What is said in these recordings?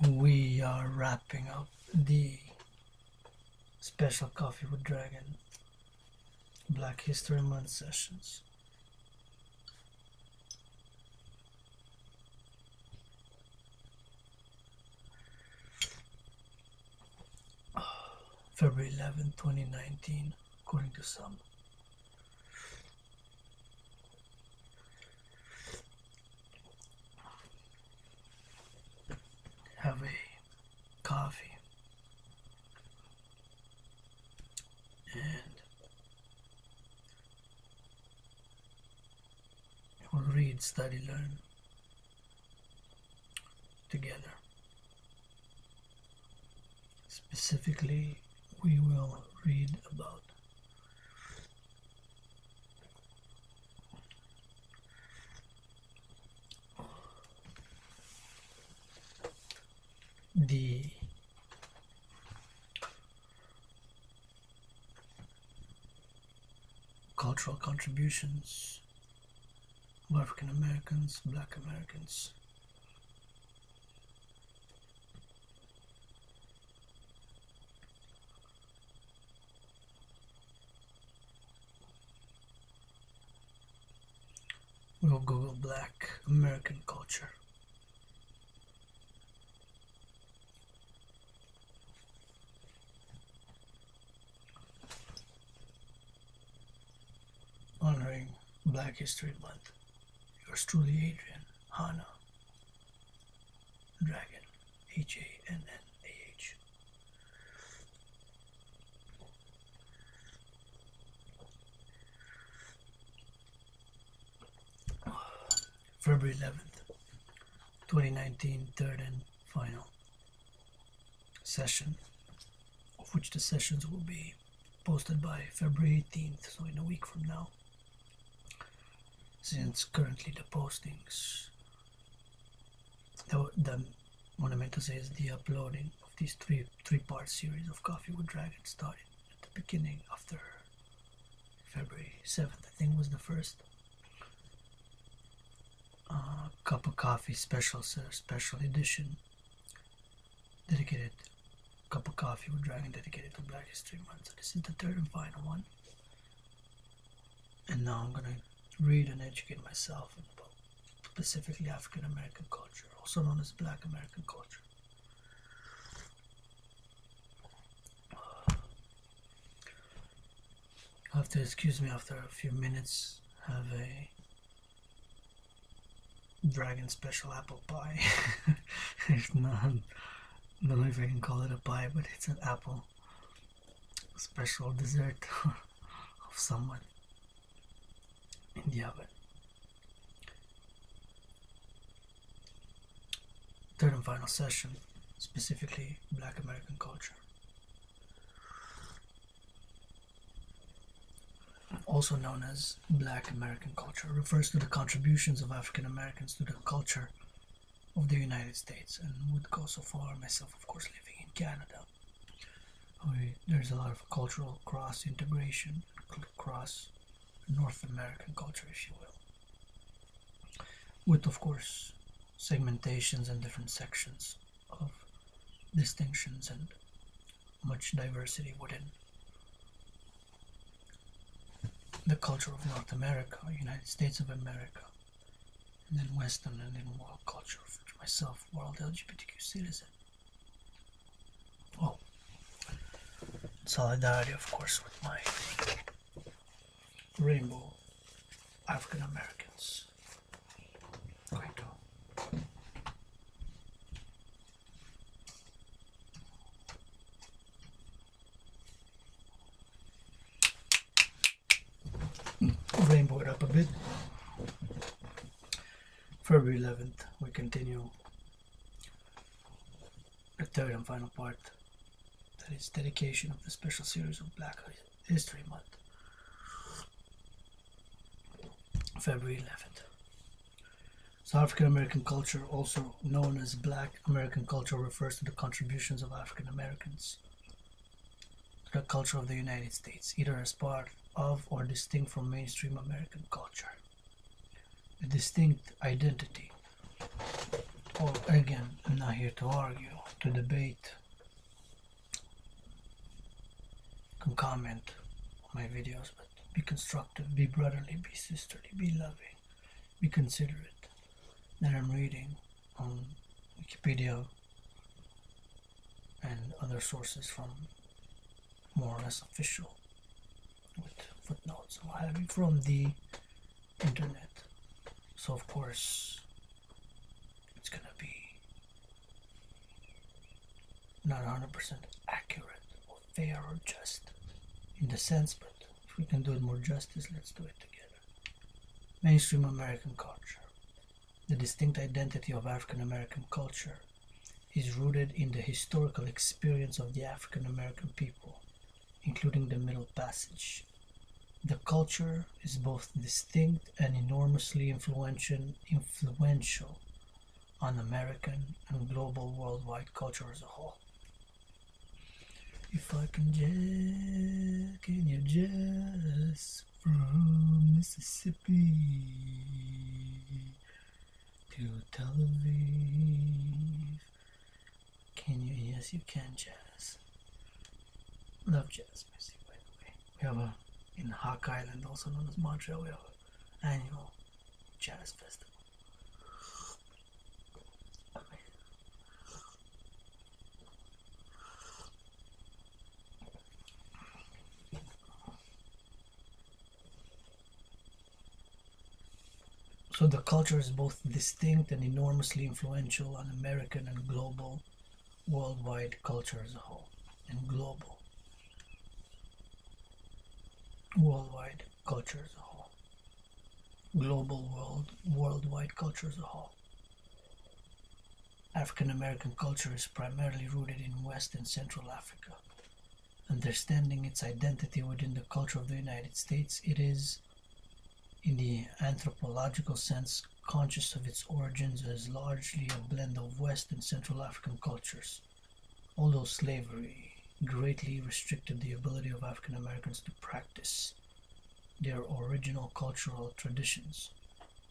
We are wrapping up the special Coffee with Dragon Black History Month sessions. February 11, 2019, according to some. Have a coffee and we'll read, study, learn together. Specifically, we will read about the cultural contributions of African Americans, Black Americans, we'll Google Black American culture. Honoring Black History Month. Yours truly, Adrian, h.a.dragan, H-A-N-N-A-H. February 11th, 2019, third and final session, of which the sessions will be posted by February 18th, so in a week from now. Since currently the postings, what I meant to say is the uploading of these three-part series of Coffee with Dragon started at the beginning after February 7th, I think was the first. Cup of Coffee special edition dedicated, Cup of Coffee with Dragon dedicated to Black History Month. So this is the third and final one. And now I'm gonna read and educate myself about specifically African American culture, also known as Black American culture. You'll have to excuse me after a few minutes. Have a dragon special apple pie. If not, I don't know if I can call it a pie, but it's an apple special dessert of someone in the oven. Third and final session, specifically Black American culture. Also known as Black American culture, refers to the contributions of African Americans to the culture of the United States, and would go so far, myself of course living in Canada, there's a lot of cultural cross integration, cross North American culture, if you will, with of course segmentations and different sections of distinctions and much diversity within the culture of North America, United States of America, and then Western and then world culture, of which myself, world LGBTQ citizen. Oh, solidarity, of course, with my rainbow African Americans. Going to rainbow it up a bit. February 11th, we continue the third and final part, that is dedication of the special series of Black History Month. February 11th. So African American culture, also known as Black American culture, refers to the contributions of African Americans to the culture of the United States, either as part of or distinct from mainstream American culture. The distinct identity Or again, I'm not here to argue, to debate. You can comment on my videos, but be constructive, be brotherly, be sisterly, be loving, be considerate. That I'm reading on Wikipedia and other sources from more or less official, with footnotes and what have you, from the internet. So of course it's gonna be not 100% accurate or fair or just in the sense, but if we can do it more justice, let's do it together. Mainstream American culture. The distinct identity of African American culture is rooted in the historical experience of the African American people, including the Middle Passage. The culture is both distinct and enormously influential on American and global worldwide culture as a whole. If I can you just from Mississippi to Tel Aviv? Can you? Yes, you can, jazz. Love jazz music, by the way. We have in Hawk Island, also known as Montreal, we have an annual jazz festival. So the culture is both distinct and enormously influential on American and global, worldwide culture as a whole. And global, worldwide culture as a whole. Global, worldwide culture as a whole. African American culture is primarily rooted in West and Central Africa. Understanding its identity within the culture of the United States, it is, in the anthropological sense, conscious of its origins as largely a blend of West and Central African cultures. Although slavery greatly restricted the ability of African Americans to practice their original cultural traditions,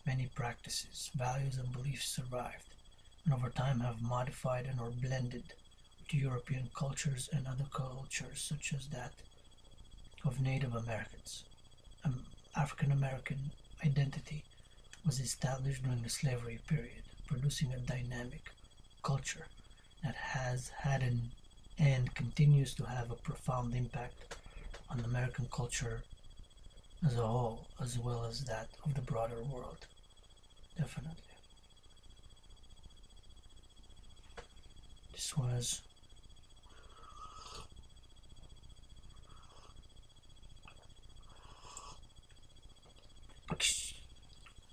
many practices, values, and beliefs survived, and over time have modified and or blended with European cultures and other cultures such as that of Native Americans. African American identity was established during the slavery period, producing a dynamic culture that has had and continues to have a profound impact on American culture as a whole, as well as that of the broader world. Definitely. This was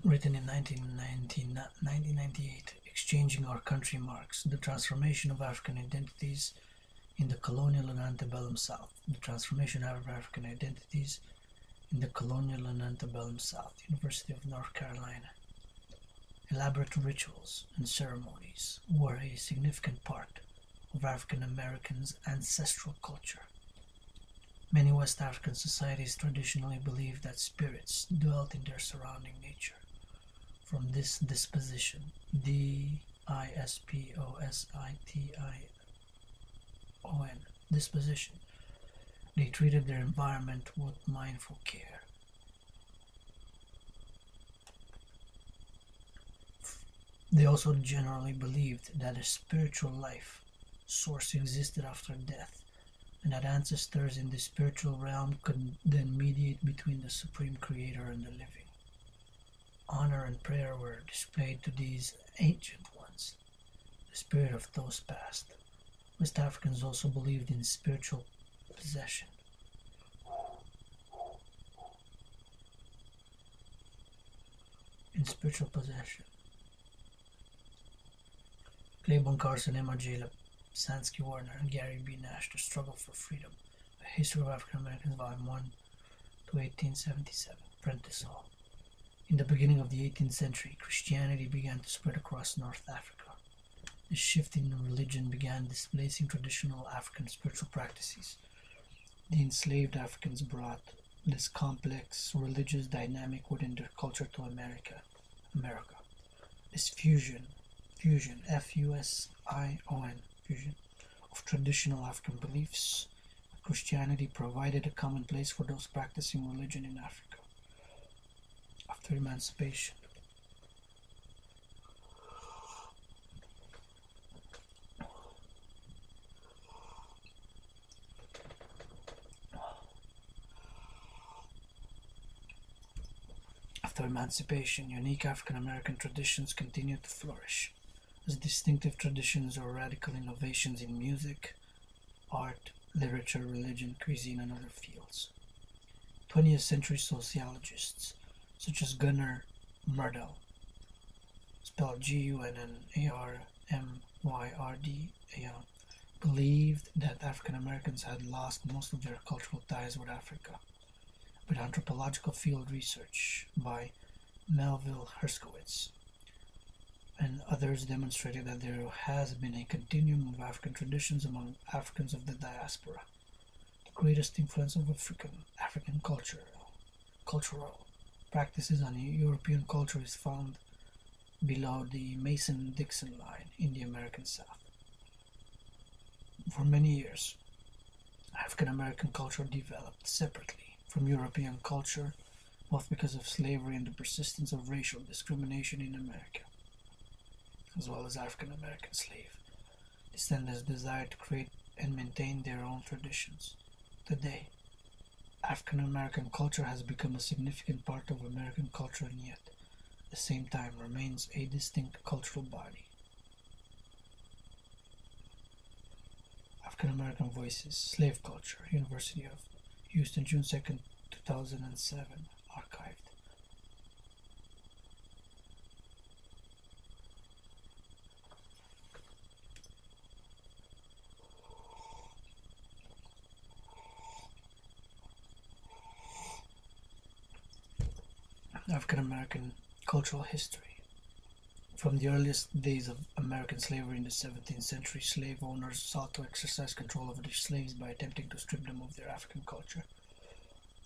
written in 1998, Exchanging Our Country Marks, the transformation of African identities in the colonial and antebellum South. The transformation of African identities in the colonial and antebellum South, University of North Carolina. Elaborate rituals and ceremonies were a significant part of African Americans' ancestral culture. Many West African societies traditionally believed that spirits dwelt in their surrounding nature. From this disposition, D-I-S-P-O-S-I-T-I-O-N, disposition, they treated their environment with mindful care. They also generally believed that a spiritual life source existed after death, and that ancestors in the spiritual realm could then mediate between the Supreme Creator and the living. Honor and prayer were displayed to these ancient ones, the spirit of those past. West Africans also believed in spiritual possession. Claiborne Carson, Emma J. Sansky Warner, and Gary B. Nash, The Struggle for Freedom, A History of African Americans, Volume 1 to 1877, Prentice Hall. In the beginning of the 18th century, Christianity began to spread across North Africa. The shift in religion began displacing traditional African spiritual practices. The enslaved Africans brought this complex religious dynamic within their culture to America. This fusion fusion, Fusion, fusion of traditional African beliefs. Christianity provided a common place for those practicing religion in Africa. After emancipation, unique African American traditions continued to flourish as distinctive traditions or radical innovations in music, art, literature, religion, cuisine, and other fields. 20th century sociologists such as Gunnar Myrdal, spelled Gunnarmyrdal, believed that African Americans had lost most of their cultural ties with Africa. But anthropological field research by Melville Herskowitz and others demonstrated that there has been a continuum of African traditions among Africans of the diaspora. The greatest influence of African cultural practices on European culture is found below the Mason-Dixon line in the American South. For many years, African American culture developed separately from European culture, both because of slavery and the persistence of racial discrimination in America, as well as African American slave descendants' desire to create and maintain their own traditions. Today, African American culture has become a significant part of American culture and yet, at the same time, remains a distinct cultural body. African American Voices, Slave Culture, University of Houston, June 2nd, 2007, archived. African American cultural history. From the earliest days of American slavery in the 17th century, slave owners sought to exercise control over their slaves by attempting to strip them of their African culture.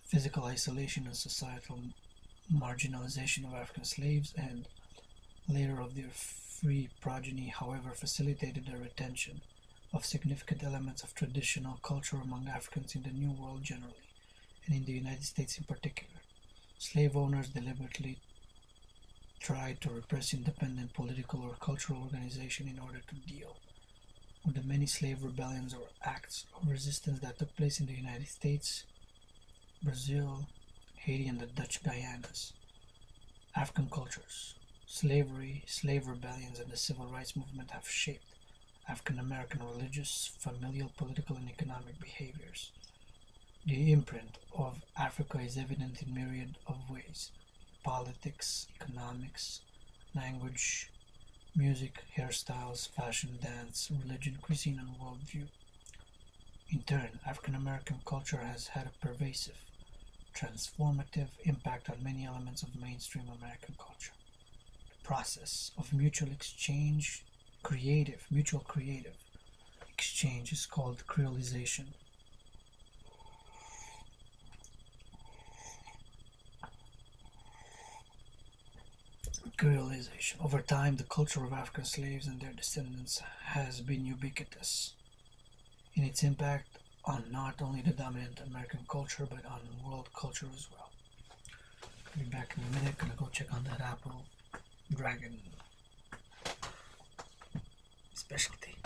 Physical isolation and societal marginalization of African slaves and later of their free progeny, however, facilitated the retention of significant elements of traditional culture among Africans in the New World generally, and in the United States in particular. Slave owners deliberately tried to repress independent political or cultural organization in order to deal with the many slave rebellions or acts of resistance that took place in the United States, Brazil, Haiti, and the Dutch Guyanas. African cultures, slavery, slave rebellions, and the civil rights movement have shaped African American religious, familial, political, and economic behaviors. The imprint of Africa is evident in myriad of ways: politics, economics, language, music, hairstyles, fashion, dance, religion, cuisine, and worldview. In turn, African American culture has had a pervasive, transformative impact on many elements of mainstream American culture. The process of mutual creative exchange is called creolization. Over time, the culture of African slaves and their descendants has been ubiquitous in its impact on not only the dominant American culture but on world culture as well. I'll be back in a minute. Gonna go check on that apple dragon specialty.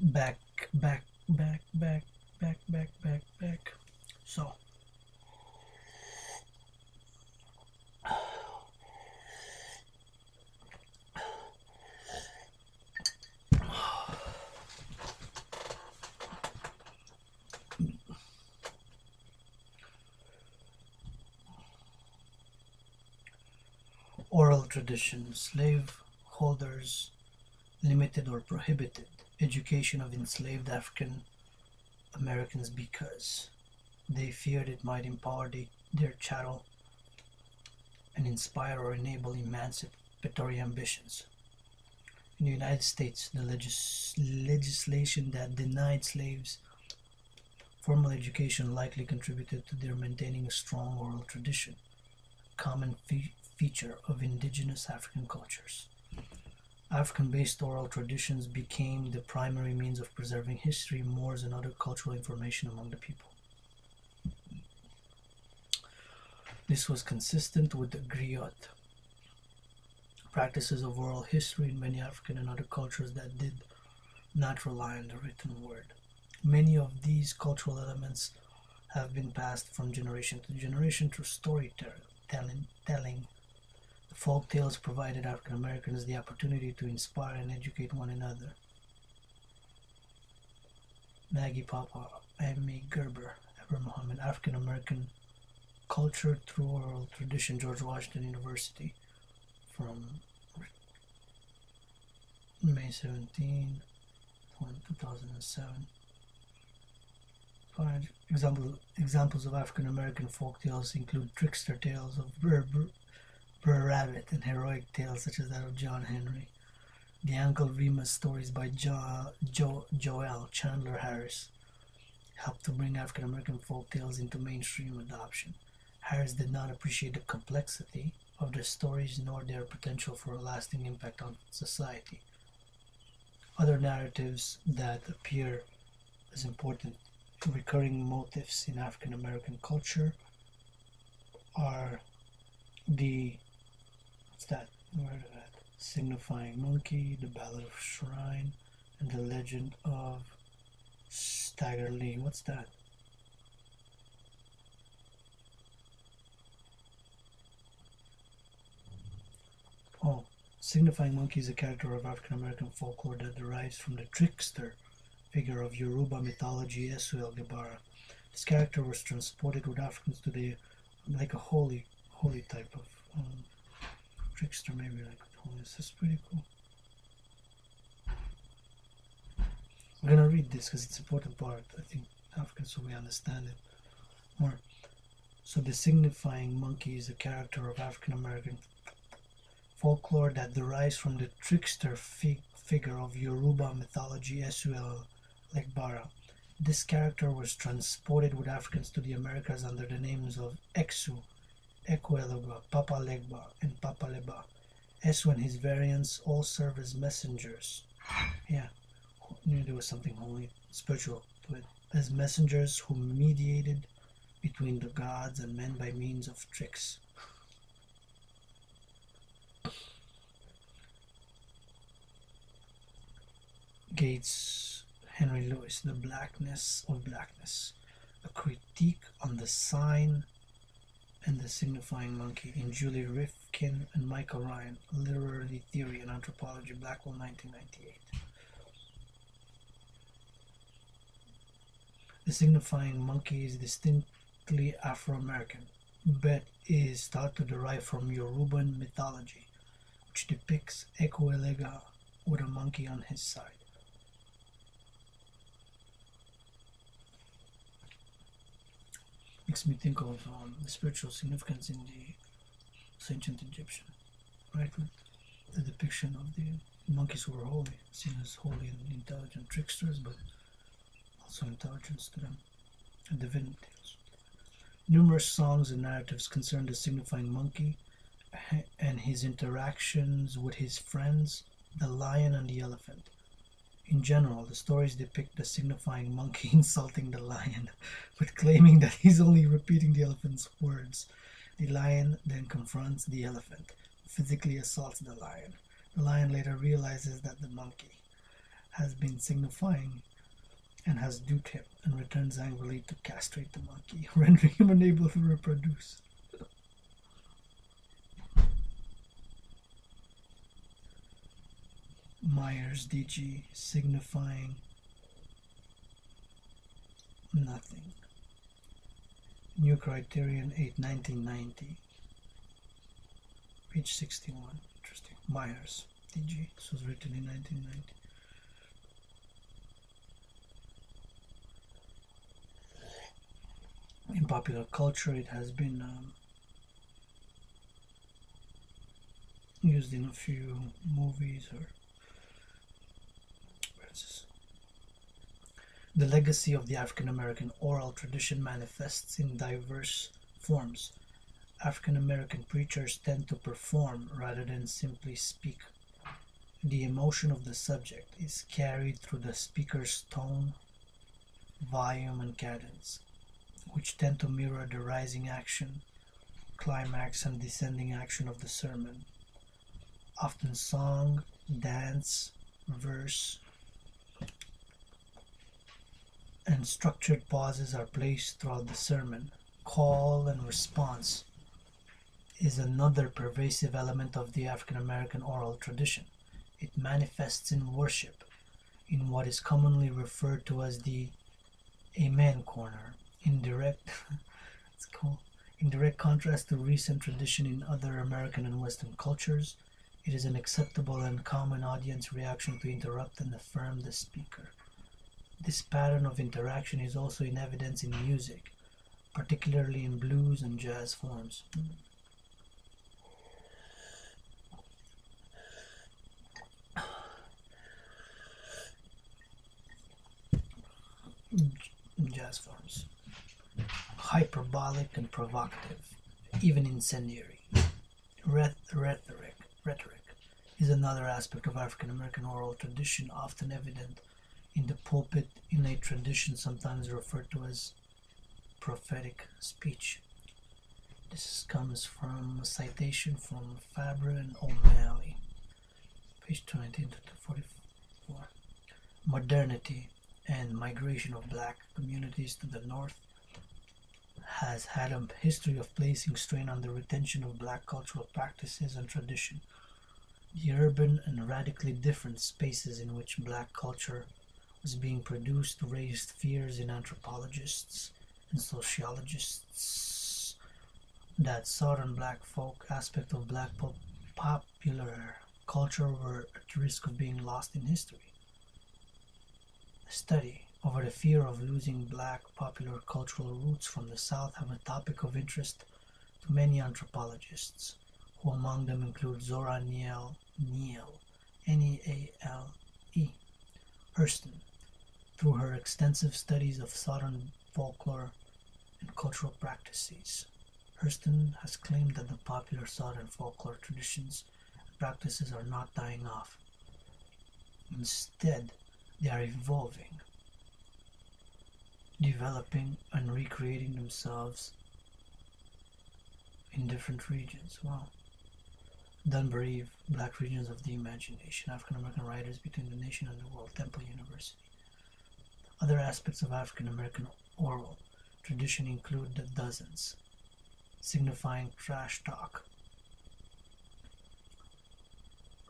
Back, back, back, back, back, back, back, back. So, oral tradition, slave holders limited or prohibited education of enslaved African Americans because they feared it might empower their chattel and inspire or enable emancipatory ambitions. In the United States, the legislation that denied slaves formal education likely contributed to their maintaining a strong oral tradition, a common feature of indigenous African cultures. African-based oral traditions became the primary means of preserving history, mores, and other cultural information among the people. This was consistent with the griot practices of oral history in many African and other cultures that did not rely on the written word. Many of these cultural elements have been passed from generation to generation through storytelling. The folk tales provided African Americans the opportunity to inspire and educate one another. Maggie Papa, M.A. Gerber, Eber Muhammad, African American Culture Through Oral Tradition, George Washington University, from May 17, 2007. Examples of African American folk tales include trickster tales of Brer Rabbit and heroic tales such as that of John Henry. The Uncle Remus stories by Joel Chandler Harris helped to bring African American folk tales into mainstream adoption. Harris did not appreciate the complexity of their stories nor their potential for a lasting impact on society. Other narratives that appear as important recurring motifs in African American culture are the signifying monkey, the Ballad of Shrine, and the legend of Stagger Lee. What's that? Oh, signifying monkey is a character of African American folklore that derives from the trickster figure of Yoruba mythology, Esu Gebara. This character was transported with Africans to the like a holy type of trickster, maybe like holy. This is pretty cool. I'm gonna read this because it's an important part. I think Africans so we understand it more. So the signifying monkey is a character of African American folklore that derives from the trickster figure of Yoruba mythology, Esu Legbara. This character was transported with Africans to the Americas under the names of Exu, Ekweluga, Papa Legba, and Papa Leba. Esu and his variants all serve as messengers. Yeah, there was something holy, spiritual to it. As messengers who mediated between the gods and men by means of tricks. Gates Henry Lewis, The Blackness of Blackness, a critique on the sign and the signifying monkey, in Julie Rifkin and Michael Ryan, Literary Theory and Anthropology, Blackwell, 1998. The signifying monkey is distinctly Afro-American, but is thought to derive from Yoruban mythology, which depicts Ekwelega with a monkey on his side. Makes me think of the spiritual significance in the ancient Egyptian, right? With the depiction of the monkeys who were holy, seen as holy and intelligent tricksters, but also intelligence to them, and divinities. Numerous songs and narratives concern the signifying monkey and his interactions with his friends, the lion and the elephant. In general, the stories depict the signifying monkey insulting the lion, but claiming that he's only repeating the elephant's words. The lion then confronts the elephant, physically assaults the lion. The lion later realizes that the monkey has been signifying and has duped him, and returns angrily to castrate the monkey, rendering him unable to reproduce. Myers DG, signifying nothing. New Criterion 8, 1990. Page 61. Interesting. Myers DG. This was written in 1990. In popular culture, it has been used in a few movies. Or where is this? The legacy of the African American oral tradition manifests in diverse forms. African American preachers tend to perform rather than simply speak. The emotion of the subject is carried through the speaker's tone, volume, and cadence, which tend to mirror the rising action, climax, and descending action of the sermon. Often song, dance, verse, and structured pauses are placed throughout the sermon. Call and response is another pervasive element of the African American oral tradition. It manifests in worship, in what is commonly referred to as the Amen Corner. In direct it's cool. In direct contrast to recent tradition in other American and Western cultures, it is an acceptable and common audience reaction to interrupt and affirm the speaker. This pattern of interaction is also in evidence in music, particularly in blues and jazz forms. Jazz forms. Hyperbolic and provocative, even incendiary. Rhetoric is another aspect of African American oral tradition, often evident in the pulpit in a tradition sometimes referred to as prophetic speech. This comes from a citation from Fabre and O'Malley, page 19 to 44. Modernity and migration of black communities to the north has had a history of placing strain on the retention of black cultural practices and tradition. The urban and radically different spaces in which black culture was being produced raised fears in anthropologists and sociologists that southern black folk aspect of black popular culture were at risk of being lost in history. The study over the fear of losing black popular cultural roots from the South have a topic of interest to many anthropologists, who among them include Zora Neale, Neale, Hurston, through her extensive studies of Southern folklore and cultural practices. Hurston has claimed that the popular Southern folklore traditions and practices are not dying off. Instead, they are evolving, developing, and recreating themselves in different regions. Wow. Dunbury, Black Regions of the Imagination, African American Writers Between the Nation and the World, Temple University. Other aspects of African American oral tradition include the dozens, signifying trash talk,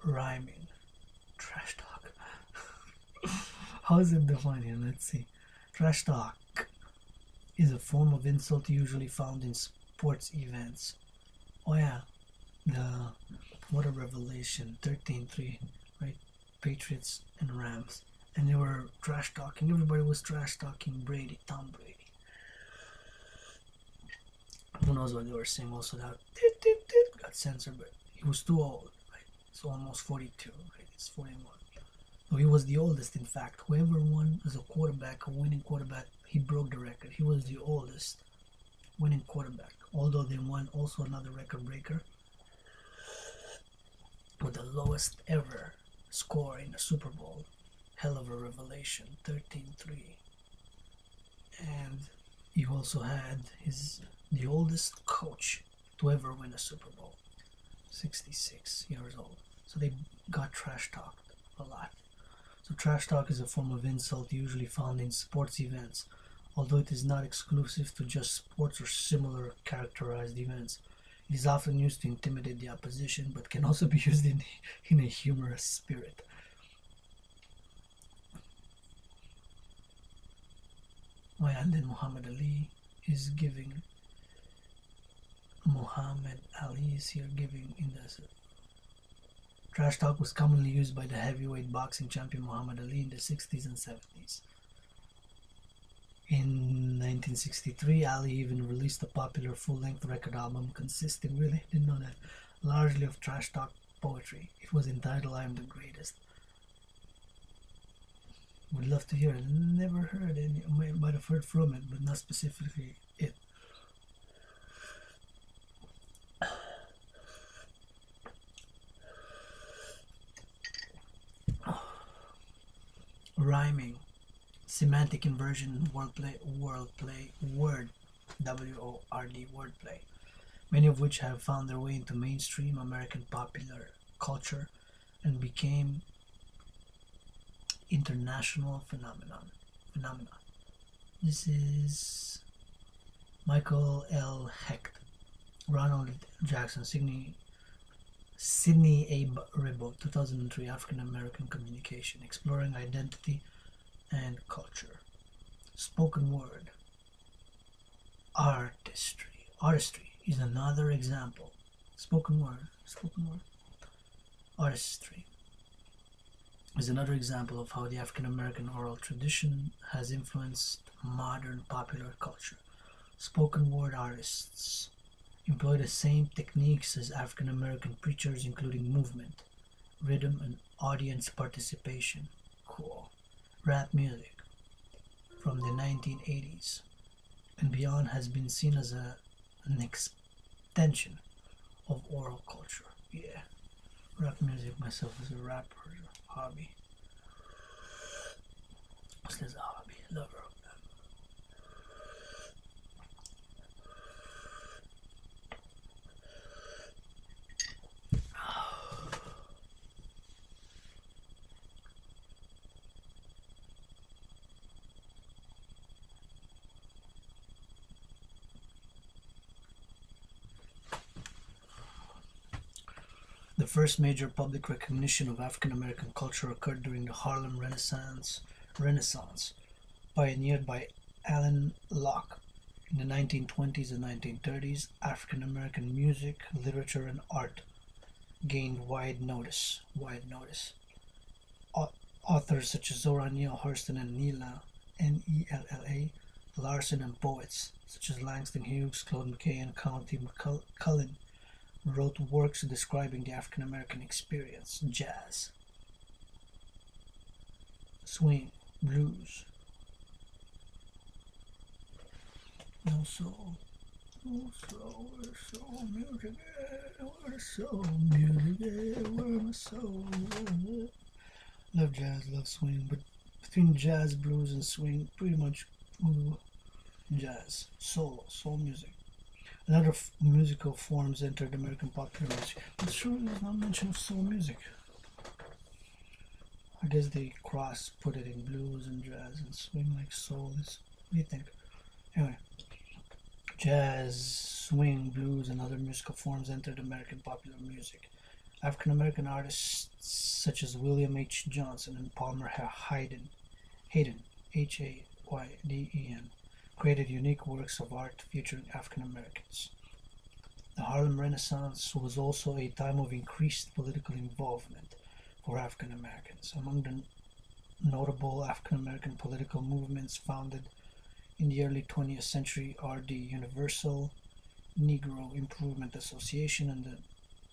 rhyming, trash talk. How is it defined here? Let's see. Trash talk is a form of insult usually found in sports events. Oh yeah, what a revelation, 13-3, right? Patriots and Rams. And they were trash talking. Everybody was trash talking Tom Brady. Who knows what they were saying? Also, that got censored, but he was too old, right? So almost 42, right? It's 41. So he was the oldest, in fact. Whoever won as a quarterback, a winning quarterback, he broke the record. He was the oldest winning quarterback. Although they won also another record breaker, with the lowest ever score in a Super Bowl. Hell of a revelation, 13-3. And he also had the oldest coach to ever win a Super Bowl, 66 years old. So they got trash talked a lot. So trash talk is a form of insult usually found in sports events, although it is not exclusive to just sports or similar characterized events. It is often used to intimidate the opposition, but can also be used in a humorous spirit. And then Muhammad Ali is here giving in the trash talk was commonly used by the heavyweight boxing champion Muhammad Ali in the 60s and 70s. In 1963, Ali even released a popular full-length record album consisting, really, didn't know that, largely of trash talk poetry. It was entitled I Am the Greatest. Would love to hear it. Never heard any, might have heard from it, but not specifically it. Rhyming, semantic inversion, word, W-O-R-D, wordplay, many of which have found their way into mainstream American popular culture and became international phenomenon. This is Michael L. Hecht, Ronald Jackson, Sidney A. Ribot, 2003, African American Communication, Exploring Identity and Culture. Spoken word. Artistry is another example. Spoken word. Artistry is another example of how the African American oral tradition has influenced modern popular culture. Spoken word artists employ the same techniques as African American preachers, including movement, rhythm, and audience participation. Cool. Rap music from the 1980s and beyond has been seen as an extension of oral culture. Yeah, rap music myself as a rapper, hobby. What's this hobby? Lover of them. The first major public recognition of African American culture occurred during the Harlem Renaissance, pioneered by Alan Locke. In the 1920s and 1930s, African American music, literature, and art gained wide notice. Authors such as Zora Neale Hurston and Nella Larson, and poets such as Langston Hughes, Claude McKay, and County McCullen wrote works describing the African American experience. Jazz, swing, blues, no soul, where's soul music? Where's soul music? Where's my soul? Love jazz, love swing, but between jazz, blues, and swing, pretty much jazz, soul music. And other musical forms entered American popular music. But sure, there's no mention of soul music. I guess they put it in blues and jazz and swing like soul is. What do you think? Anyway, jazz, swing, blues, and other musical forms entered American popular music. African American artists such as William H. Johnson and Palmer Hayden, H.a.dragan, created unique works of art featuring African Americans. The Harlem Renaissance was also a time of increased political involvement for African Americans. Among the notable African American political movements founded in the early 20th century are the Universal Negro Improvement Association and the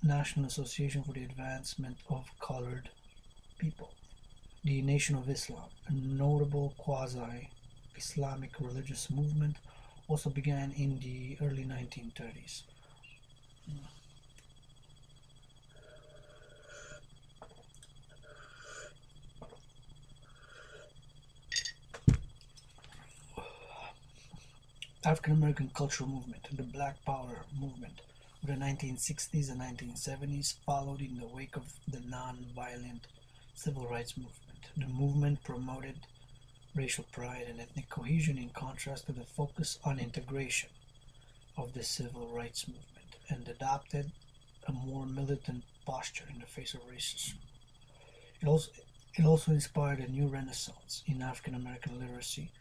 National Association for the Advancement of Colored People. The Nation of Islam, a notable quasi-Islamic religious movement, also began in the early 1930s. African American cultural movement, the Black Power movement of the 1960s and 1970s followed in the wake of the non-violent civil rights movement. The movement promoted racial pride and ethnic cohesion in contrast to the focus on integration of the civil rights movement, and adopted a more militant posture in the face of racism. It also, it also inspired a new renaissance in African American literacy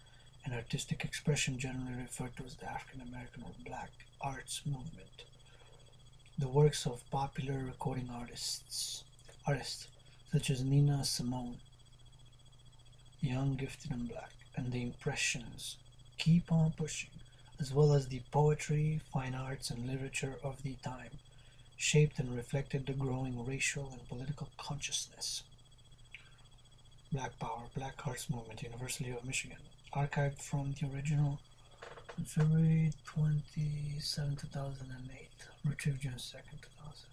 and artistic expression, generally referred to as the African American or Black Arts Movement. The works of popular recording artists such as Nina Simone, Young, Gifted, and Black, and the Impressions keep on pushing, as well as the poetry, fine arts, and literature of the time, shaped and reflected the growing racial and political consciousness. Black Power, Black Arts Movement, University of Michigan, archived from the original on February 27, 2008, retrieved June 2, 2000.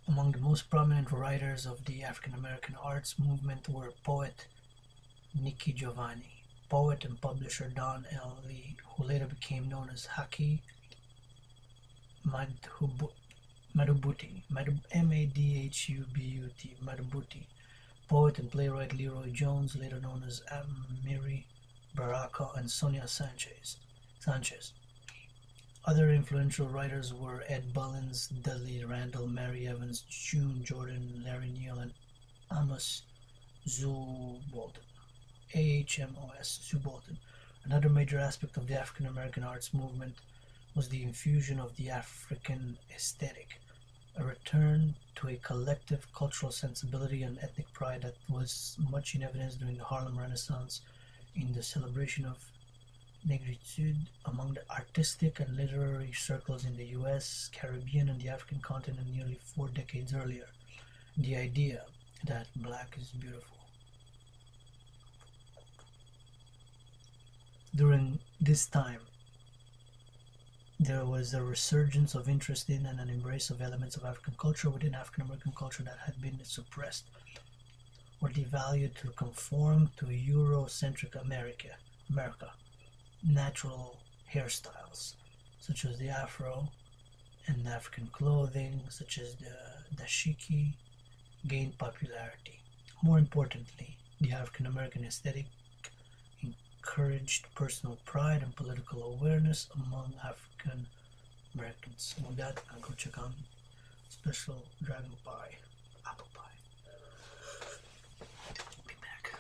Among the most prominent writers of the African American arts movement were poet Nikki Giovanni, poet and publisher Don L. Lee, who later became known as Haki Madhubuti, M-A-D-H-U-B-U-T, Madhubuti, poet and playwright Leroy Jones, later known as Amiri Baraka, and Sonia Sanchez. Other influential writers were Ed Bullins, Dudley Randall, Mary Evans, June Jordan, Larry Neal, and Amos Zoobolton. AHMOS Zoobolton. Another major aspect of the African American arts movement was the infusion of the African aesthetic, a return to a collective cultural sensibility and ethnic pride that was much in evidence during the Harlem Renaissance in the celebration of negritude among the artistic and literary circles in the US, Caribbean, and the African continent nearly 4 decades earlier. The idea that black is beautiful. During this time, there was a resurgence of interest in and an embrace of elements of African culture within African American culture that had been suppressed or devalued to conform to Eurocentric America. Natural hairstyles, such as the afro, and African clothing, such as the dashiki, gained popularity. More importantly, the African American aesthetic encouraged personal pride and political awareness among African Americans. And with that, I'll go check on special dragon pie, apple pie. Be back.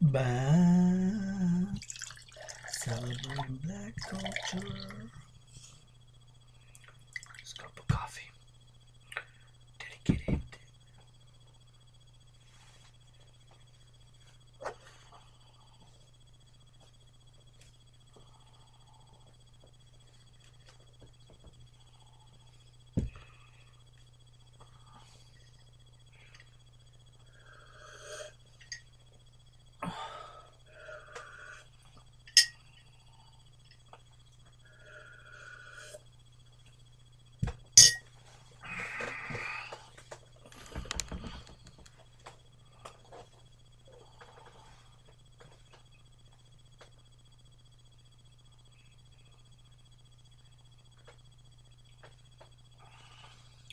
Back, celebrating black culture. This cup of coffee dedicated.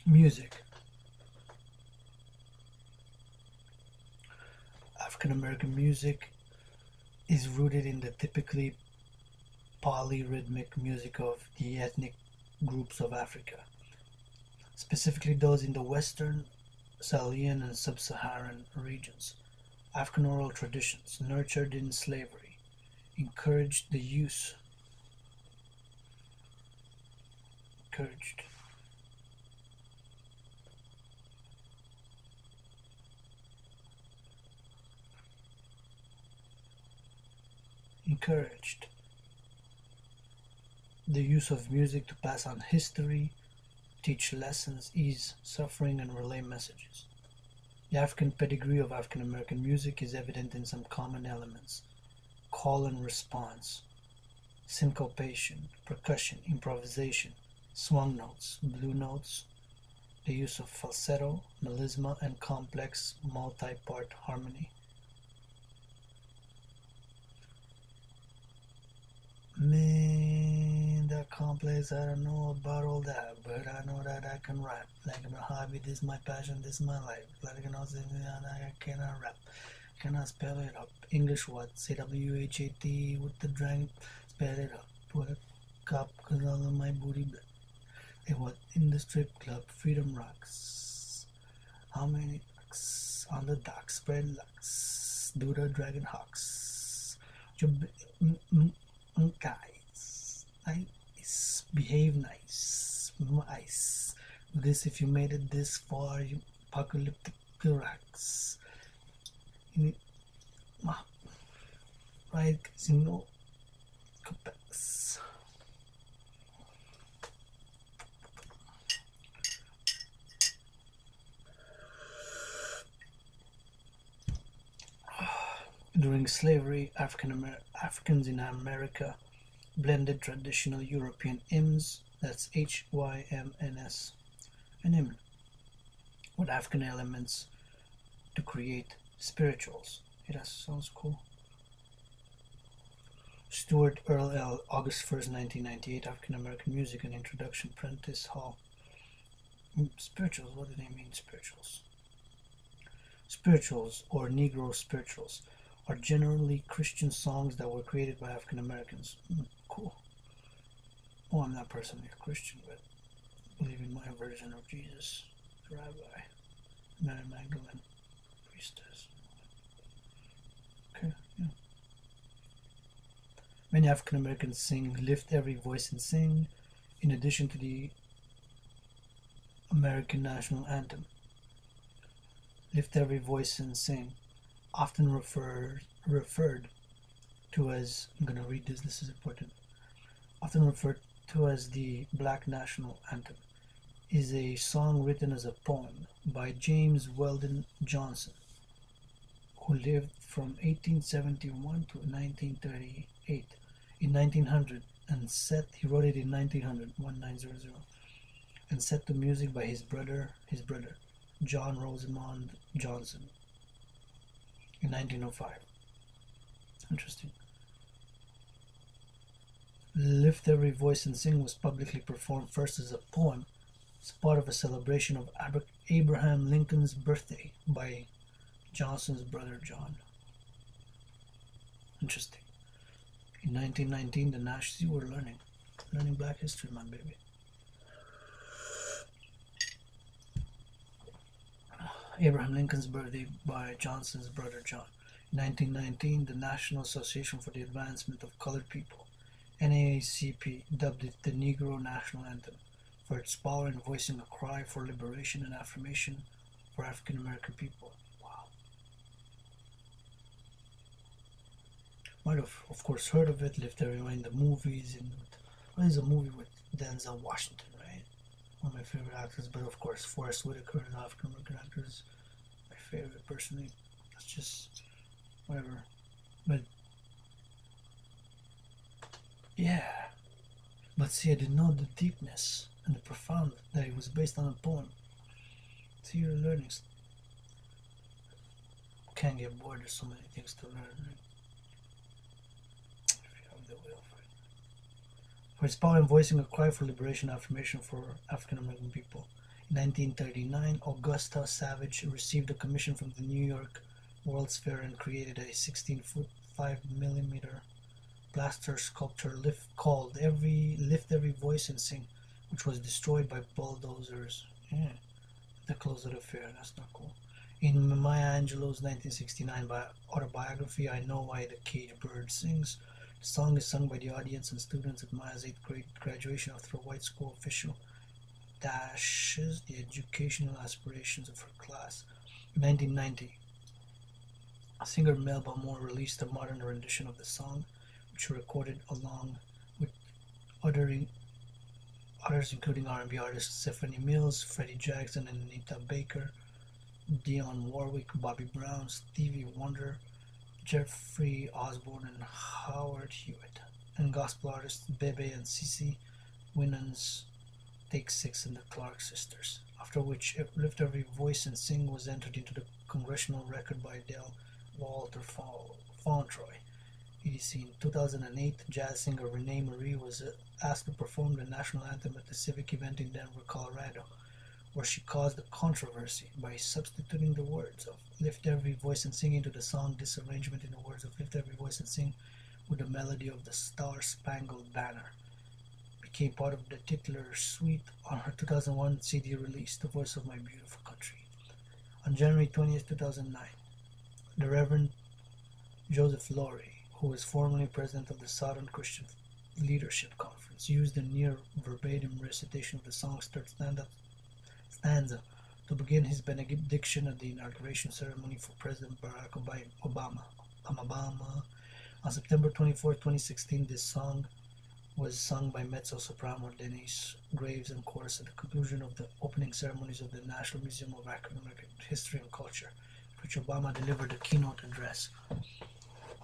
Music. African American music is rooted in the typically polyrhythmic music of the ethnic groups of Africa, specifically those in the Western, Sahelian, and Sub-Saharan regions. African oral traditions, nurtured in slavery, encouraged the use encouraged encouraged the use of music to pass on history, teach lessons, ease suffering, and relay messages. The African pedigree of African American music is evident in some common elements: call and response, syncopation, percussion, improvisation, swung notes, blue notes, the use of falsetto, melisma, and complex multi-part harmony. Man, that complex, I don't know about all that, but I know that I can rap. Like my hobby, this is my passion, this is my life. Like I cannot rap. Cannot spell it up. English what? C-W-H-A-T with the dragon. Spell it up. Put a cup, cause all of my booty black. Hey, what? In the strip club, freedom rocks. How many rocks? On the dock, spread locks. Do the dragon hawks. Guys, nice, behave nice, nice. This if you made it this far, you apocalyptic rocks. Right, because you know, compass. During slavery, Africans in America blended traditional European hymns, that's Hymns, an hymn, with African elements to create spirituals. Hey, that sounds cool. Stuart Earl L., August 1st, 1998, African American Music, an Introduction, Prentice Hall. Spirituals, what do they mean, spirituals? Spirituals, or Negro spirituals, are generally Christian songs that were created by African Americans. Cool. Well, I'm not personally a Christian, but I believe in my version of Jesus, the Rabbi, Mary Magdalene, priestess. Okay, yeah. Many African Americans sing "Lift Every Voice and Sing" in addition to the American national anthem. Lift Every Voice and Sing, often referred to as, I'm going to read this, this is important, often referred to as the Black National Anthem, is a song written as a poem by James Weldon Johnson, who lived from 1871 to 1938. In 1900, he wrote it in 1900, 1900, and set to music by his brother, John Rosamond Johnson, in 1905. Interesting. Lift Every Voice and Sing was publicly performed first as a poem as part of a celebration of Abraham Lincoln's birthday by Johnson's brother John. Interesting. In 1919, the Nash, we're learning Black history, my baby. Abraham Lincoln's birthday by Johnson's brother John. In 1919, the National Association for the Advancement of Colored People, NAACP, dubbed it the Negro National Anthem for its power in voicing a cry for liberation and affirmation for African American people. Wow. Might have, of course, heard of it, lived everywhere in the movies. What is a movie with Denzel Washington, right? One of my favorite actors, but of course, Forrest Whitaker is African American actors. My favorite, personally. That's just whatever. But yeah. But see, I didn't know the deepness and the profound that it was based on a poem. See, you're learning. Can't get bored. There's so many things to learn. Right? If you have the will for it. For its power in voicing a cry for liberation and affirmation for African American people. 1939, Augusta Savage received a commission from the New York World's Fair and created a 16-foot 5 millimeter plaster sculpture called Lift Every Voice and Sing, which was destroyed by bulldozers. Yeah, at the close of the fair. That's not cool. In Maya Angelou's 1969 autobiography, I Know Why the Caged Bird Sings, the song is sung by the audience and students at Maya's 8th grade graduation after a white school official dashes the educational aspirations of her class. In 1990, singer Melba Moore released a modern rendition of the song, which she recorded along with others including R&B artists Stephanie Mills, Freddie Jackson, and Anita Baker, Dionne Warwick, Bobby Brown, Stevie Wonder, Jeffrey Osborne, and Howard Hewitt, and gospel artists Bebe and Cece Winans, Take Six, and the Clark Sisters, after which Lift Every Voice and Sing was entered into the congressional record by Del Walter Fauntroy. EDC. In 2008, jazz singer Renee Marie was asked to perform the national anthem at the civic event in Denver, Colorado, where she caused a controversy by substituting the words of Lift Every Voice and Sing into the song. This arrangement in the words of Lift Every Voice and Sing with the melody of the Star Spangled Banner became part of the titular suite on her 2001 CD release, The Voice of My Beautiful Country. On January 20th, 2009, the Reverend Joseph Laurie, who was formerly president of the Southern Christian Leadership Conference, used a near verbatim recitation of the song's third stanza to begin his benediction at the inauguration ceremony for President Barack Obama. On September 24, 2016, this song was sung by mezzo-soprano Denise Graves and chorus at the conclusion of the opening ceremonies of the National Museum of African American History and Culture, which Obama delivered a keynote address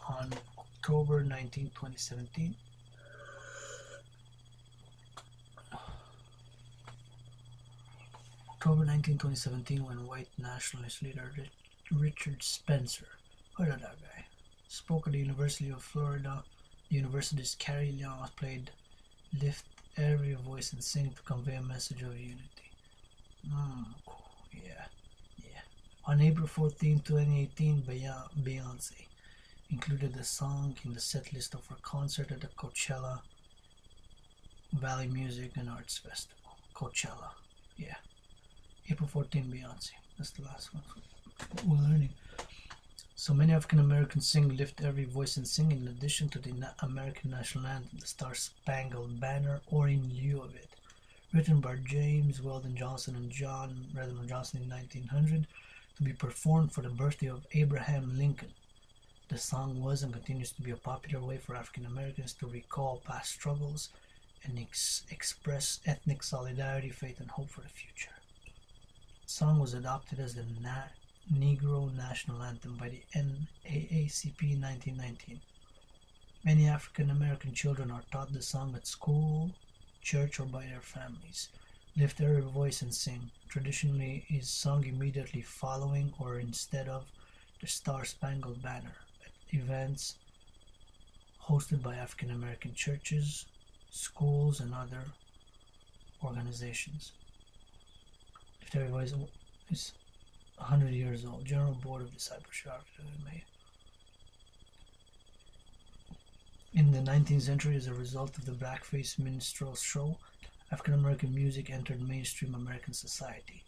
on October 19, 2017. October 19, 2017, when white nationalist leader Richard Spencer, heard of that guy, spoke at the University of Florida. The university's Carrie Lyons played Lift Every Voice and Sing to convey a message of unity. Cool. Yeah. On April 14, 2018, Beyonce included the song in the set list of her concert at the Coachella Valley Music and Arts Festival. Coachella. Yeah. April 14, Beyonce. That's the last one. We're learning. So many African Americans sing Lift Every Voice and Sing in addition to the American national anthem, the Star Spangled Banner, or in lieu of it. Written by James Weldon Johnson and John Redmond Johnson in 1900 to be performed for the birthday of Abraham Lincoln. The song was and continues to be a popular way for African Americans to recall past struggles and express ethnic solidarity, faith, and hope for the future. The song was adopted as the Negro National Anthem by the NAACP in 1919. Many African American children are taught the song at school, church, or by their families. Lift Every Voice and Sing traditionally is sung immediately following or instead of the Star Spangled Banner at events hosted by African American churches, schools, and other organizations. Lift Every Voice is 100 years old. General Board of Discipleship. In the 19th century, as a result of the blackface minstrel show, African American music entered mainstream American society.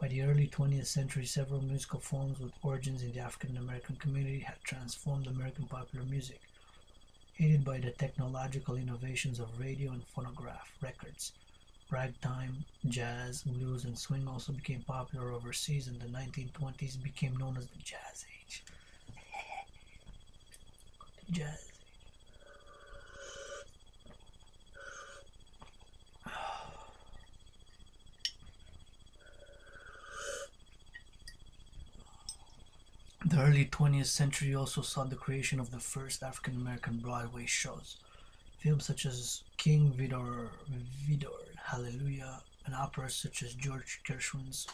By the early 20th century, several musical forms with origins in the African American community had transformed American popular music. Aided by the technological innovations of radio and phonograph records, ragtime, jazz, blues, and swing also became popular overseas, and the 1920s became known as the Jazz Age. The Jazz Age. The early 20th century also saw the creation of the first African American Broadway shows. Films such as King Vidor, Hallelujah, and operas such as George Gershwin's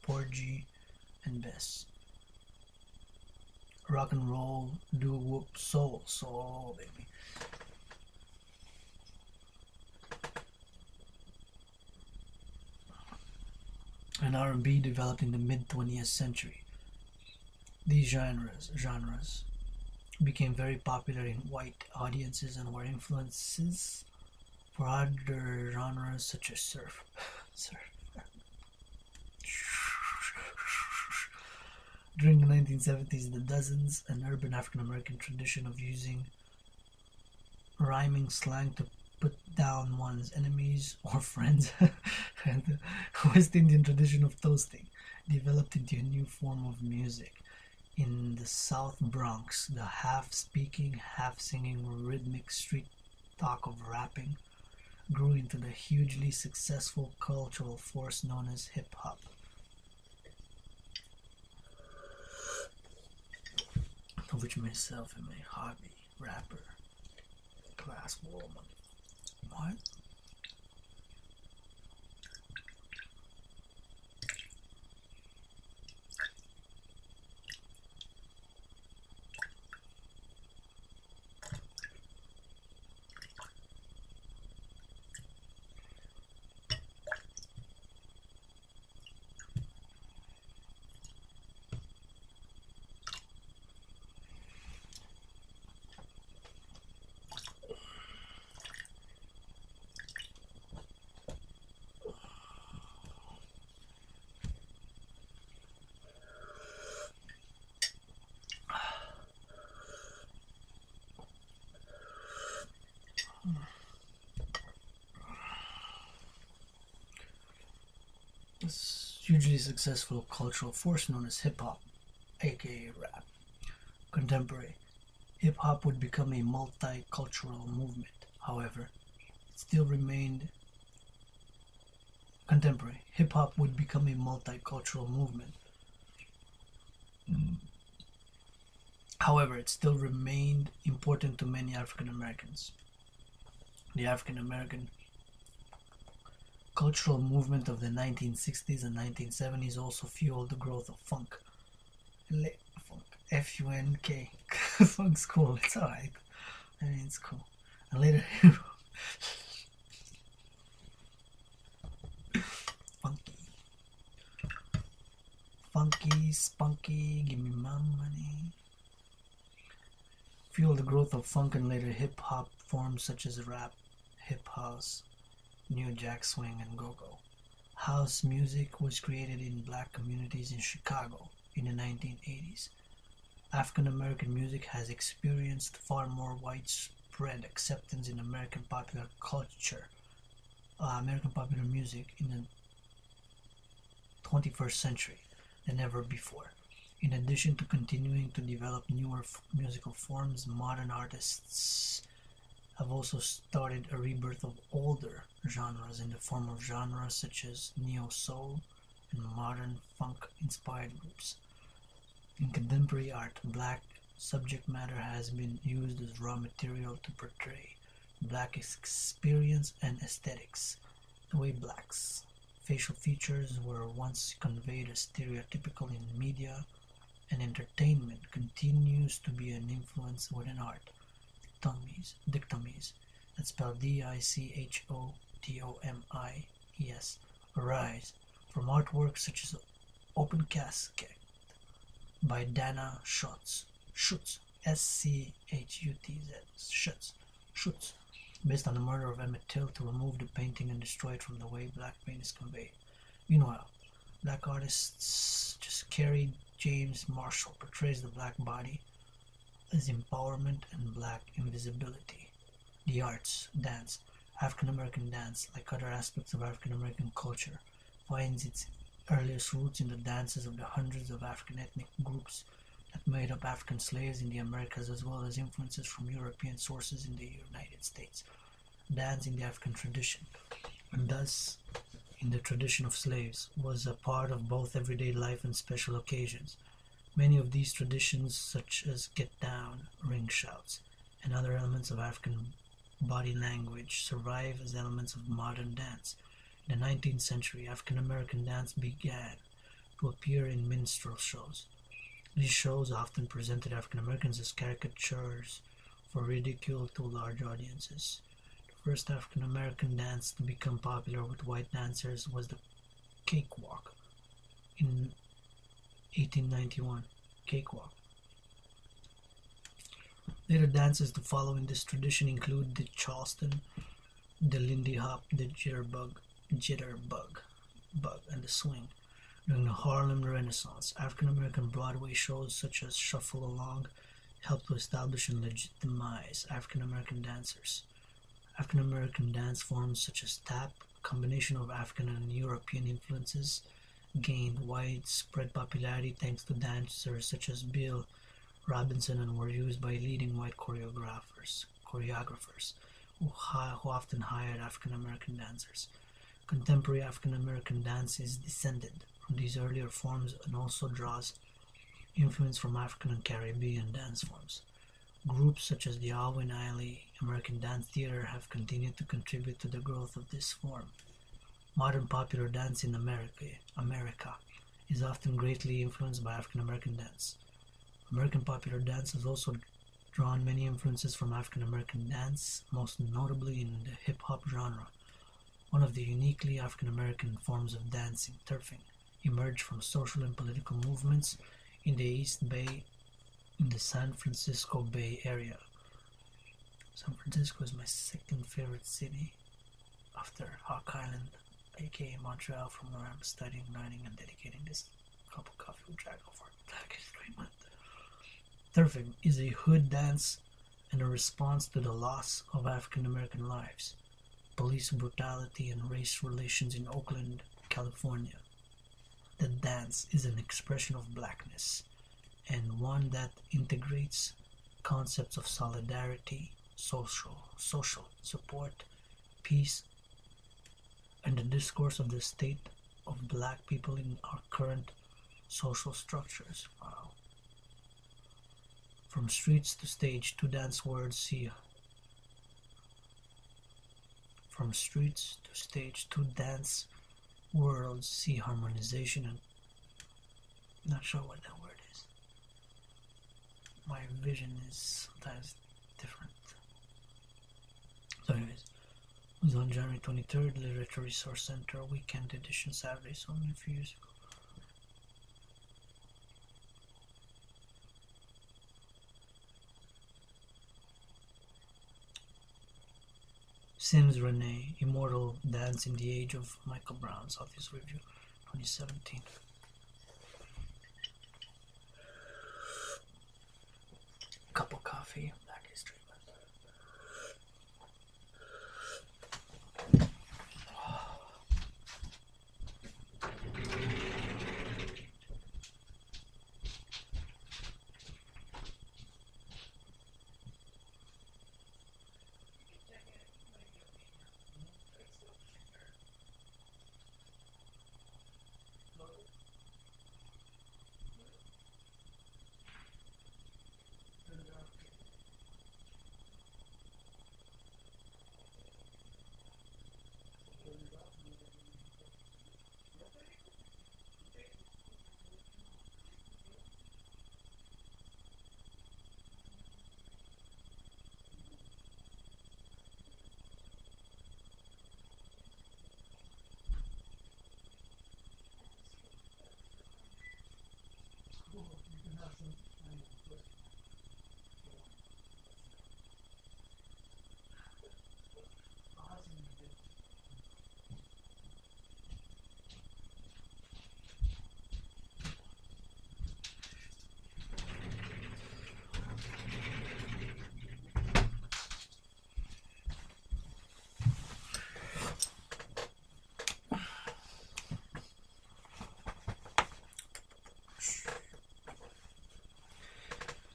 Porgy and Bess. Rock and roll, doo-wop, soul, baby. and R&B developed in the mid-20th century. These genres became very popular in white audiences and were influences for other genres such as surf. surf. During the 1970s, the dozens an urban African American tradition of using rhyming slang to put down one's enemies or friends, and the West Indian tradition of toasting developed into a new form of music. In the South Bronx, the half-speaking, half-singing rhythmic street talk of rapping grew into the hugely successful cultural force known as hip-hop. Of which myself am a hobby rapper. Class woman. What? This hugely successful cultural force known as hip hop, aka rap. Contemporary hip hop would become a multicultural movement. However, it still remained contemporary. Hip hop would become a multicultural movement. However, it still remained important to many African Americans. The African American cultural movement of the 1960s and 1970s also fueled the growth of funk. Funk, F-U-N-K. Funk's cool, it's alright. I mean, it's cool. And later, funky. Funky, spunky, give me my money. Fueled the growth of funk and later hip-hop forms such as rap, hip house, New Jack Swing, and go-go. House music was created in black communities in Chicago in the 1980s. African American music has experienced far more widespread acceptance in American popular culture, American popular music in the 21st century than ever before. In addition to continuing to develop newer musical forms, modern artists have also started a rebirth of older genres in the form of genres such as neo-soul and modern funk-inspired groups. In contemporary art, black subject matter has been used as raw material to portray black experience and aesthetics. The way blacks' facial features were once conveyed as stereotypical in media and entertainment continues to be an influence within art. Dictomies, that's spelled D-I-C-H-O-T-O-M-I-E-S, arise from artworks such as Open Casket by Dana Schutz, S-C-H-U-T-Z, Schutz, based on the murder of Emmett Till, to remove the painting and destroy it from the way black paint is conveyed. Meanwhile, black artists just carried James Marshall portrays the black body as empowerment and black invisibility. The arts, dance, African American dance, like other aspects of African American culture, finds its earliest roots in the dances of the hundreds of African ethnic groups that made up African slaves in the Americas, as well as influences from European sources in the United States. Dance in the African tradition, and thus in the tradition of slaves, was a part of both everyday life and special occasions. Many of these traditions, such as get down, ring shouts, and other elements of African body language, survive as elements of modern dance. In the 19th century, African American dance began to appear in minstrel shows. These shows often presented African Americans as caricatures for ridicule to large audiences. The first African American dance to become popular with white dancers was the cakewalk, in 1891, cakewalk. Later dances to follow in this tradition include the Charleston, the Lindy Hop, the Jitterbug, and the Swing. During the Harlem Renaissance, African American Broadway shows such as Shuffle Along helped to establish and legitimize African American dancers. African American dance forms such as tap, a combination of African and European influences, gained widespread popularity thanks to dancers such as Bill Robinson and were used by leading white choreographers who often hired African American dancers. Contemporary African American dance is descended from these earlier forms and also draws influence from African and Caribbean dance forms. Groups such as the Alwyn Ailey American Dance Theater have continued to contribute to the growth of this form. Modern popular dance in America is often greatly influenced by African American dance. American popular dance has also drawn many influences from African American dance, most notably in the hip hop genre. One of the uniquely African American forms of dancing, turfing, emerged from social and political movements in the East Bay in the San Francisco Bay Area. San Francisco is my second favorite city after Hawk Island, aka Montreal, from where I'm studying, learning, and dedicating this cup of coffee with Dragon for Black History Month. Turfing is a hood dance and a response to the loss of African American lives, police brutality, and race relations in Oakland, California. The dance is an expression of blackness and one that integrates concepts of solidarity, social support, peace, and the discourse of the state of black people in our current social structures. Wow. From streets to stage, two dance words see From streets to stage, two dance worlds see harmonization, and not sure what that word is. My vision is sometimes different. So anyways, it was on January 23rd, Literature Resource Center, weekend edition, Saturday, so only a few years ago. Sims Renee, Immortal Dance in the Age of Michael Brown, Southeast Review, 2017. Cup of coffee, Black History Month.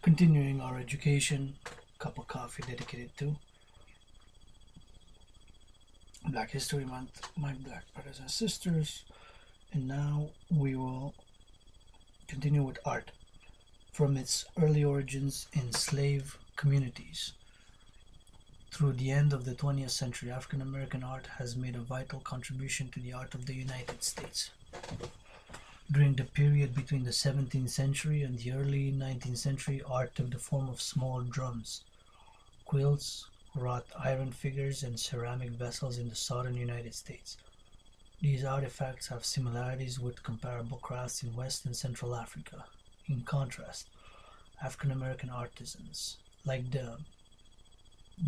Continuing our education, cup of coffee dedicated to Black History Month, my black brothers and sisters. And now we will continue with art. From its early origins in slave communities through the end of the 20th century, African American art has made a vital contribution to the art of the United States. During the period between the 17th century and the early 19th century, art took the form of small drums, quilts, wrought iron figures, and ceramic vessels in the southern United States. These artifacts have similarities with comparable crafts in West and Central Africa. In contrast, African American artisans, like the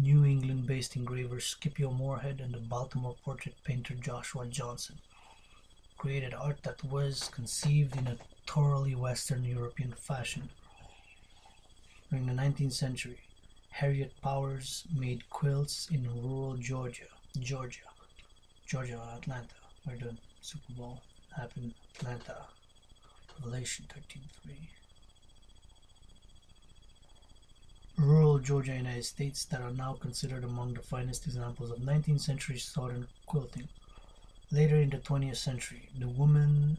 New England-based engraver Scipio Moorhead and the Baltimore portrait painter Joshua Johnson, created art that was conceived in a thoroughly Western European fashion. During the 19th century, Harriet Powers made quilts in rural Georgia, Atlanta, where the Super Bowl happened. Atlanta, Revelation 13:3. Rural Georgia, United States, that are now considered among the finest examples of 19th century Southern quilting. Later in the 20th century, the women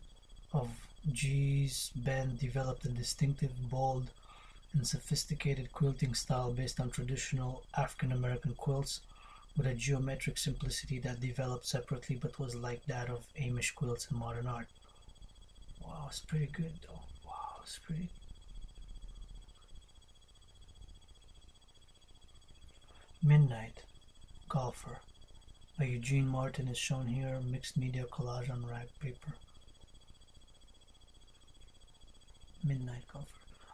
of G.'s band developed a distinctive, bold, and sophisticated quilting style based on traditional African American quilts with a geometric simplicity that developed separately but was like that of Amish quilts in modern art. Wow, it's pretty good though. Wow, it's pretty. Midnight Golfer by Eugene Martin is shown here, mixed media collage on rag paper. Midnight Golfer.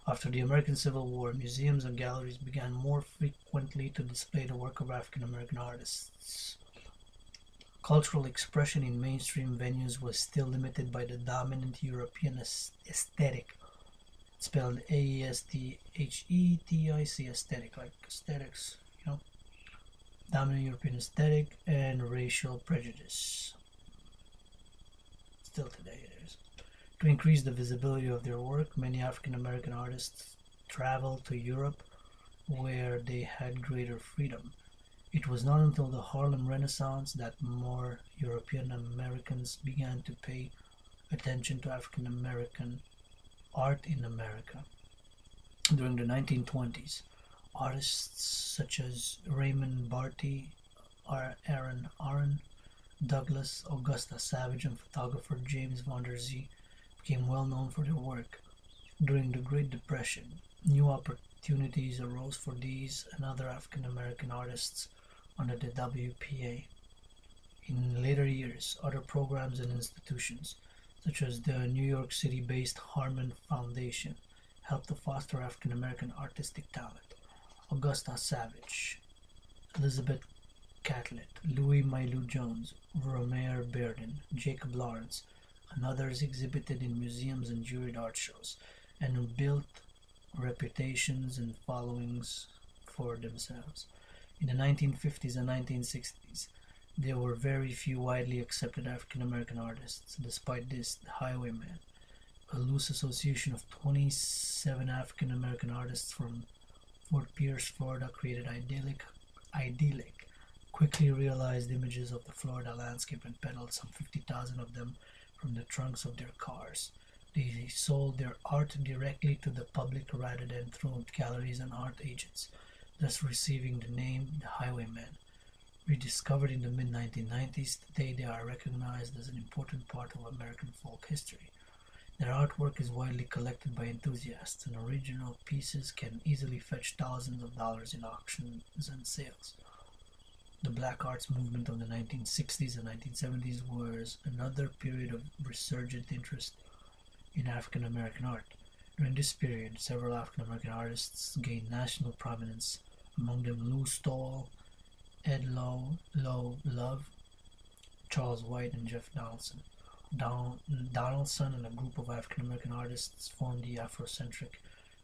After the American Civil War, museums and galleries began more frequently to display the work of African American artists. Cultural expression in mainstream venues was still limited by the dominant European aesthetic, spelled Aesthetic, aesthetic, like aesthetics, dominant European aesthetic and racial prejudice. Still today it is. To increase the visibility of their work, many African American artists traveled to Europe where they had greater freedom. It was not until the Harlem Renaissance that more European Americans began to pay attention to African American art in America. During the 1920s, artists such as Raymond Barty, Aaron Aron, Douglas Augusta Savage, and photographer James Van der Zee became well known for their work. During the Great Depression, new opportunities arose for these and other African American artists under the WPA. In later years, other programs and institutions, such as the New York City-based Harman Foundation, helped to foster African American artistic talent. Augusta Savage, Elizabeth Catlett, Louis Mailou Jones, Romare Bearden, Jacob Lawrence, and others exhibited in museums and juried art shows, and who built reputations and followings for themselves. In the 1950s and 1960s, there were very few widely accepted African American artists. Despite this, the Highwaymen, a loose association of 27 African American artists from Fort Pierce, Florida, created idyllic, quickly realized images of the Florida landscape and peddled some 50,000 of them from the trunks of their cars. They sold their art directly to the public rather than through galleries and art agents, thus receiving the name the Highwaymen. Rediscovered in the mid-1990s, today they are recognized as an important part of American folk history. Their artwork is widely collected by enthusiasts, and original pieces can easily fetch thousands of dollars in auctions and sales. The Black Arts movement of the 1960s and 1970s was another period of resurgent interest in African American art. During this period, several African American artists gained national prominence, among them Lou Stowell, Ed Love, Charles White, and Jeff Donaldson. Donaldson and a group of African American artists formed the Afrocentric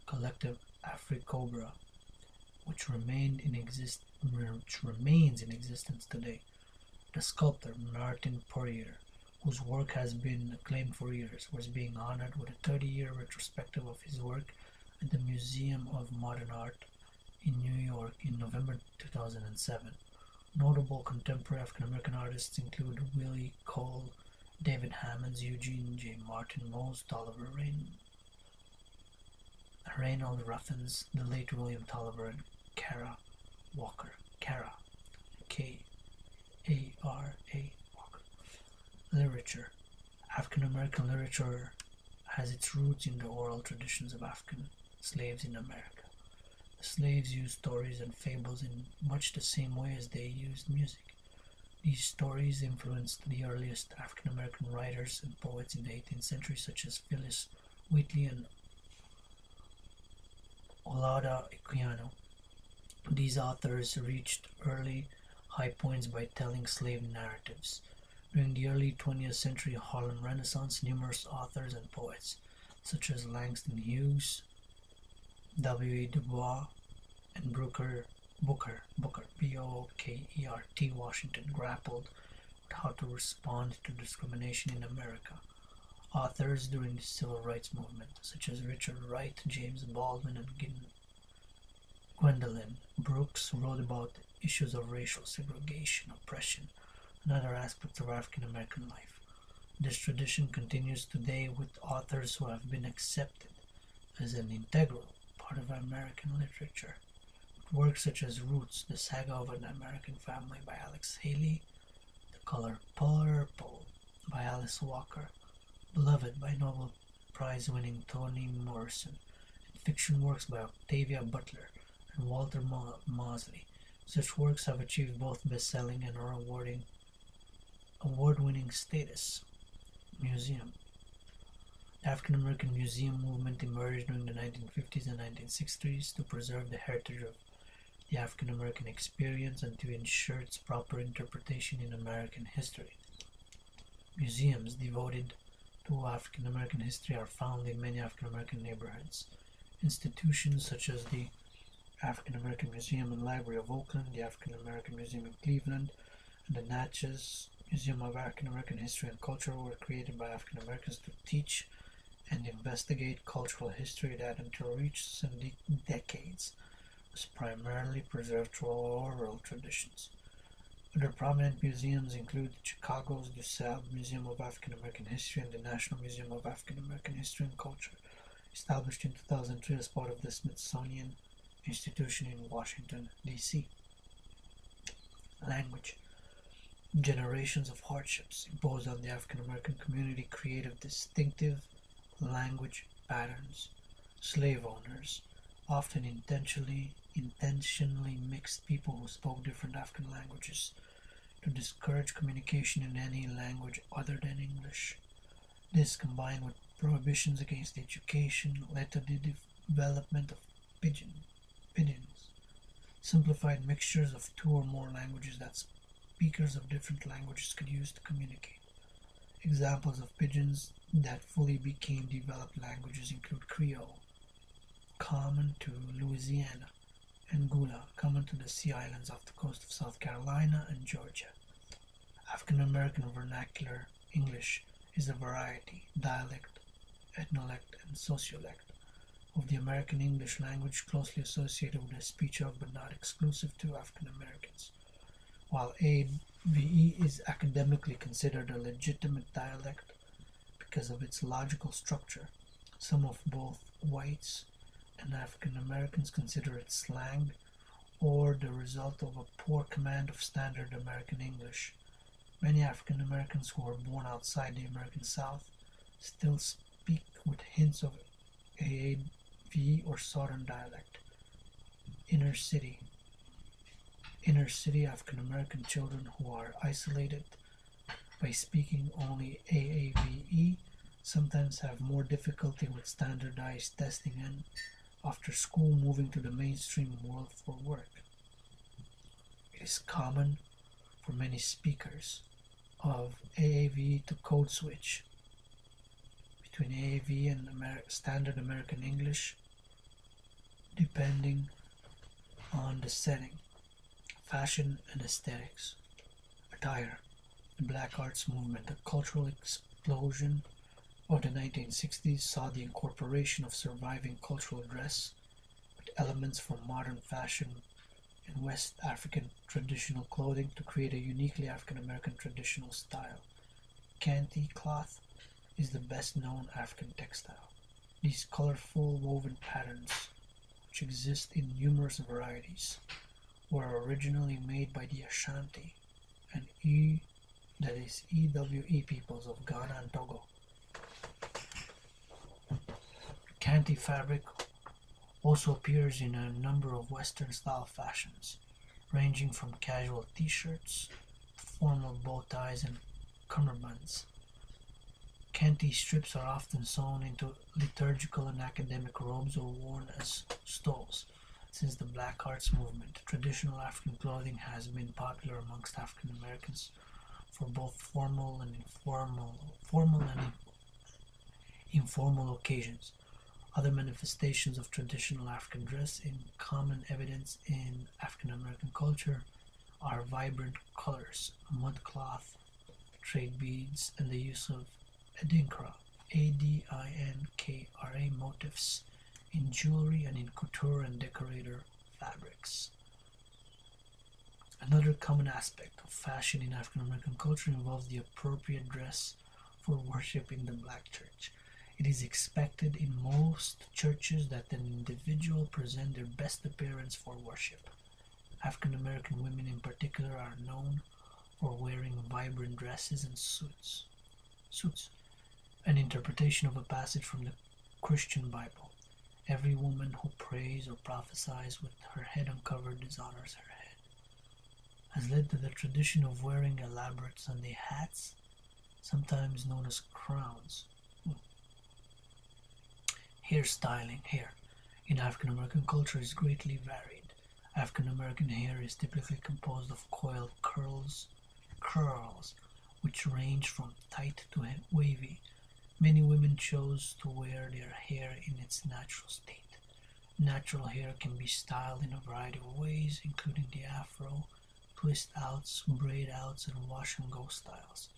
collective Africobra, which remains in existence today. The sculptor Martin Poirier, whose work has been acclaimed for years, was being honored with a 30-year retrospective of his work at the Museum of Modern Art in New York in November 2007. Notable contemporary African American artists include Willie Cole, David Hammonds, Eugene J. Martin, Mose Tolliver, Reynold Ruffins, the late William Tolliver, and Kara Walker. Kara, K-A-R-A Walker. Literature. African American literature has its roots in the oral traditions of African slaves in America. The slaves used stories and fables in much the same way as they used music. These stories influenced the earliest African American writers and poets in the 18th century, such as Phyllis Wheatley and Olaudah Equiano. These authors reached early high points by telling slave narratives. During the early 20th century Harlem Renaissance, numerous authors and poets, such as Langston Hughes, W. E. Du Bois, and Booker B-O-O-K-E-R-T Washington, grappled with how to respond to discrimination in America. Authors during the Civil Rights Movement, such as Richard Wright, James Baldwin, and Gwendolyn Brooks, wrote about issues of racial segregation, oppression, and other aspects of African American life. This tradition continues today with authors who have been accepted as an integral part of American literature. Works such as Roots, The Saga of an American Family by Alex Haley, The Color Purple by Alice Walker, Beloved by Nobel Prize-winning Toni Morrison, and fiction works by Octavia Butler and Walter Mosley. Such works have achieved both best-selling and are award-winning status. Museum. The African American Museum movement emerged during the 1950s and 1960s to preserve the heritage of the African American experience and to ensure its proper interpretation in American history. Museums devoted to African American history are found in many African American neighborhoods. Institutions such as the African American Museum and Library of Oakland, the African American Museum in Cleveland, and the Natchez Museum of African American History and Culture were created by African Americans to teach and investigate cultural history that, until recent decades, was primarily preserved through oral traditions. Other prominent museums include Chicago's DuSable Museum of African American History and the National Museum of African American History and Culture, established in 2003 as part of the Smithsonian Institution in Washington, D.C. Language. Generations of hardships imposed on the African American community created distinctive language patterns. Slave owners often intentionally mixed people who spoke different African languages to discourage communication in any language other than English. This, combined with prohibitions against education, led to the development of pidgins, simplified mixtures of two or more languages that speakers of different languages could use to communicate. Examples of pidgins that fully became developed languages include Creole, common to Louisiana, and Gula, common to the Sea Islands off the coast of South Carolina and Georgia. African American Vernacular English is a variety, dialect, ethnolect, and sociolect of the American English language, closely associated with the speech of but not exclusive to African Americans. While AVE is academically considered a legitimate dialect because of its logical structure, some of both whites and African Americans consider it slang or the result of a poor command of standard American English. Many African Americans who were born outside the American South still speak with hints of AAV or Southern dialect. Inner city African American children who are isolated by speaking only AAVE sometimes have more difficulty with standardized testing and, after school, moving to the mainstream world for work. It is common for many speakers of AAVE to code switch between AAVE and standard American English depending on the setting. Fashion and aesthetics. Attire. The Black Arts Movement, a cultural explosion of the 1960s, saw the incorporation of surviving cultural dress with elements from modern fashion and West African traditional clothing to create a uniquely African American traditional style. Kente cloth is the best known African textile. These colorful woven patterns, which exist in numerous varieties, were originally made by the Ashanti and EWE peoples of Ghana and Togo. Kente fabric also appears in a number of Western style fashions, ranging from casual t-shirts formal bow ties and cummerbunds. Kente strips are often sewn into liturgical and academic robes or worn as stoles. Since the Black Arts movement, traditional African clothing has been popular amongst African Americans for both formal and informal occasions. Other manifestations of traditional African dress in common evidence in African American culture are vibrant colors, mudcloth, trade beads, and the use of adinkra, Adinkra motifs in jewelry and in couture and decorator fabrics. Another common aspect of fashion in African American culture involves the appropriate dress for worship in the black church. It is expected in most churches that an individual present their best appearance for worship. African American women in particular are known for wearing vibrant dresses and suits. An interpretation of a passage from the Christian Bible. Every woman who prays or prophesies with her head uncovered dishonors her head, has led to the tradition of wearing elaborate Sunday hats, sometimes known as crowns. Hairstyling. Hair in African American culture is greatly varied. African American hair is typically composed of coiled curls, which range from tight to wavy. Many women chose to wear their hair in its natural state. Natural hair can be styled in a variety of ways, including the afro, twist outs, braid outs, and wash and go styles.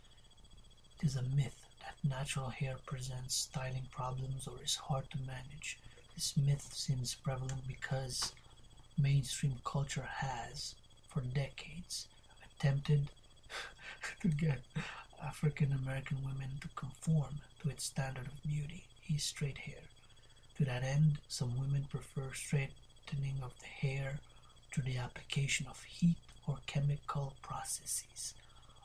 It is a myth that natural hair presents styling problems or is hard to manage. This myth seems prevalent because mainstream culture has, for decades, attempted to get African American women to conform to its standard of beauty, straight hair. To that end, some women prefer straightening of the hair through the application of heat or chemical processes.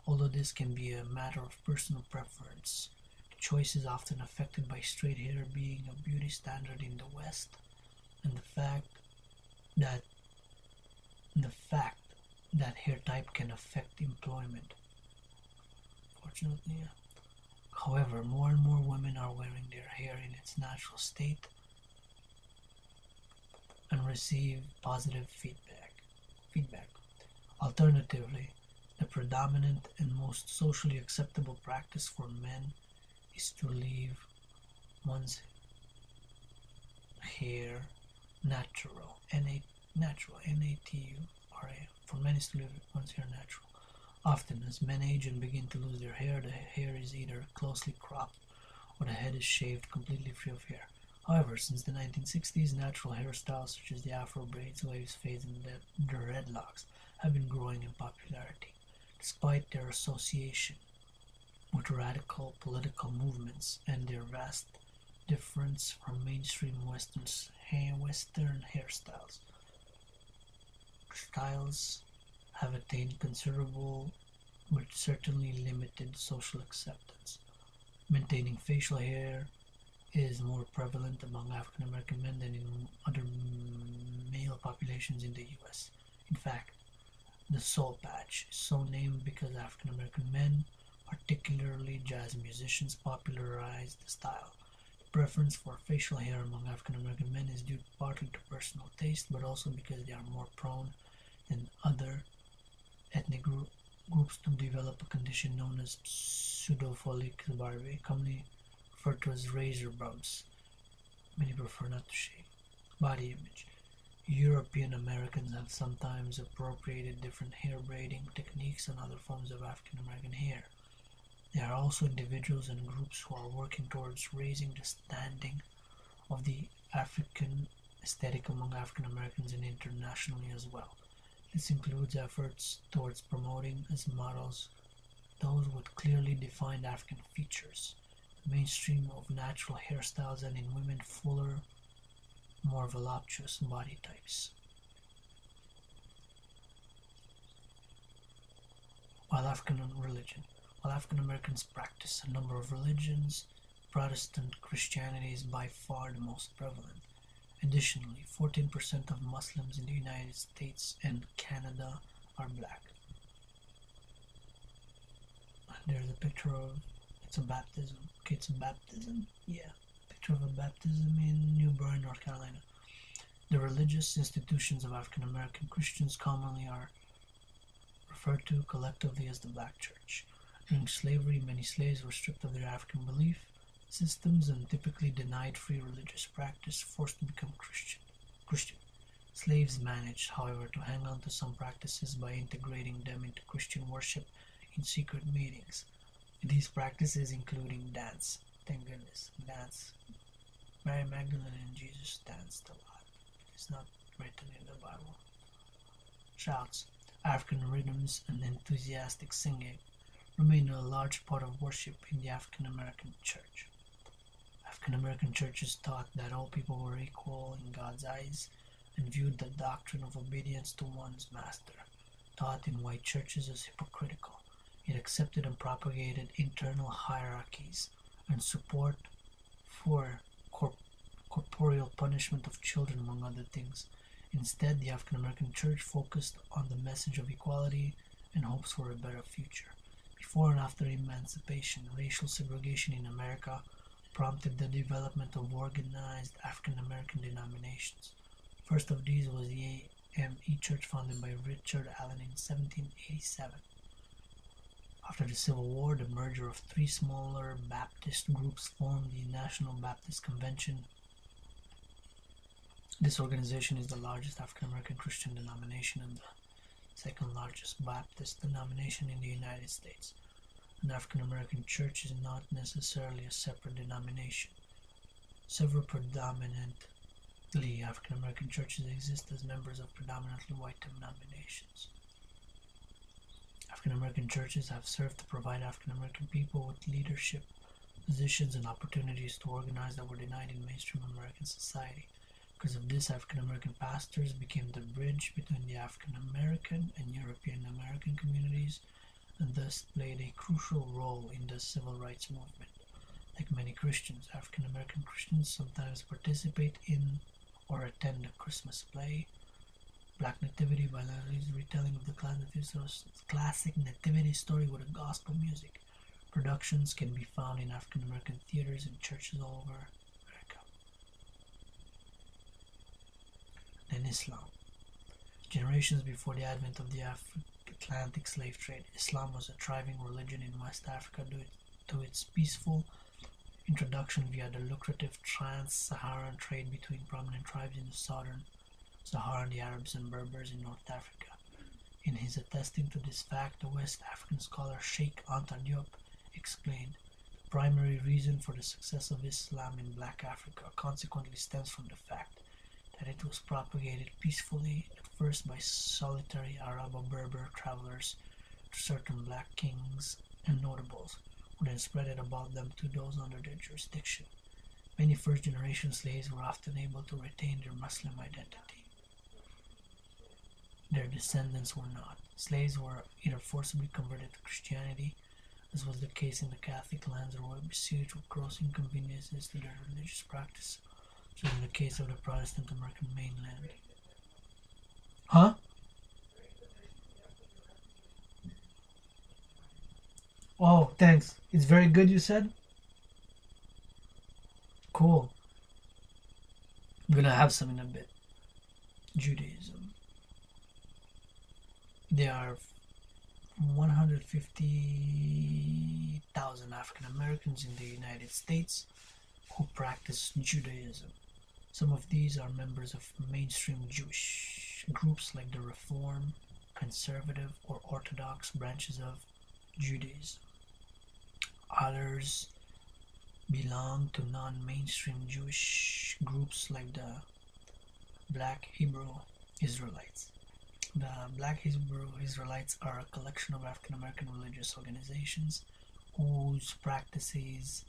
Although this can be a matter of personal preference, the choice is often affected by straight hair being a beauty standard in the West, and the fact that hair type can affect employment. Fortunately, yeah. However, more and more women are wearing their hair in its natural state and receive positive feedback. Alternatively, the predominant and most socially acceptable practice for men is to leave one's hair natural, N-A-T-U-R-A. For men is to leave one's hair natural. Often, as men age and begin to lose their hair, the hair is either closely cropped or the head is shaved completely free of hair. However, since the 1960s, natural hairstyles such as the afro braids, waves, fades, and the dreadlocks have been growing in popularity, despite their association with radical political movements and their vast difference from mainstream Western hairstyles. Styles have attained considerable but certainly limited social acceptance. Maintaining facial hair is more prevalent among African American men than in other male populations in the US. In fact, the soul patch is so named because African American men, particularly jazz musicians, popularized the style. The preference for facial hair among African American men is due partly to personal taste, but also because they are more prone than other ethnic groups to develop a condition known as pseudophilic barbe, commonly referred to as razor bumps. Many prefer not to shave. Body image. European Americans have sometimes appropriated different hair braiding techniques and other forms of African American hair. There are also individuals and groups who are working towards raising the standing of the African aesthetic among African Americans and internationally as well. This includes efforts towards promoting as models those with clearly defined African features, the mainstream of natural hairstyles, and in women fuller, more voluptuous body types. While African Americans practice a number of religions, Protestant Christianity is by far the most prevalent. Additionally, 14% of Muslims in the United States and Canada are black. There's a picture of, it's a baptism. Okay, it's a baptism? Yeah. Picture of a baptism in New Bern, North Carolina. The religious institutions of African American Christians commonly are referred to collectively as the Black Church. During slavery, many slaves were stripped of their African belief systems and typically denied free religious practice, forced to become Christian. Slaves managed, however, to hang on to some practices by integrating them into Christian worship in secret meetings. These practices including dance. Thank goodness, dance. Mary Magdalene and Jesus danced a lot. It's not written in the Bible. Shouts, African rhythms, and enthusiastic singing remain a large part of worship in the African American church. African American churches taught that all people were equal in God's eyes and viewed the doctrine of obedience to one's master, taught in white churches as hypocritical. It accepted and propagated internal hierarchies and support for corporeal punishment of children, among other things. Instead, the African American church focused on the message of equality and hopes for a better future. Before and after emancipation, racial segregation in America prompted the development of organized African American denominations. First of these was the AME Church, founded by Richard Allen in 1787. After the Civil War, the merger of three smaller Baptist groups formed the National Baptist Convention. This organization is the largest African American Christian denomination and the second largest Baptist denomination in the United States. An African American church is not necessarily a separate denomination. Several predominantly African American churches exist as members of predominantly white denominations. African American churches have served to provide African American people with leadership positions and opportunities to organize that were denied in mainstream American society. Because of this, African American pastors became the bridge between the African American and European American communities and thus played a crucial role in the civil rights movement. Like many Christians, African American Christians sometimes participate in or attend a Christmas play, Black Nativity by Larry's retelling of the classic nativity story with a gospel music. Productions can be found in African American theaters and churches all over America. Then Islam. Generations before the advent of the Atlantic slave trade, Islam was a thriving religion in West Africa due to its peaceful introduction via the lucrative trans-Saharan trade between prominent tribes in the southern Sahara and the Arabs and Berbers in North Africa. In his attesting to this fact, the West African scholar Sheikh Anta Diop explained, the primary reason for the success of Islam in Black Africa consequently stems from the fact that it was propagated peacefully at first by solitary Arabo-Berber travelers to certain black kings and notables, who then spread it about them to those under their jurisdiction. Many first-generation slaves were often able to retain their Muslim identity. Their descendants were not. Slaves were either forcibly converted to Christianity, as was the case in the Catholic lands, or were besieged with gross inconveniences to their religious practice, such in the case of the Protestant American mainland. Huh? Oh, thanks. It's very good, you said? Cool. I'm gonna have some in a bit. Judaism. There are 150,000 African Americans in the United States who practice Judaism. Some of these are members of mainstream Jewish groups like the Reform, Conservative, or Orthodox branches of Judaism. Others belong to non-mainstream Jewish groups like the Black Hebrew Israelites. The Black Hebrew Israelites are a collection of African American religious organizations whose practices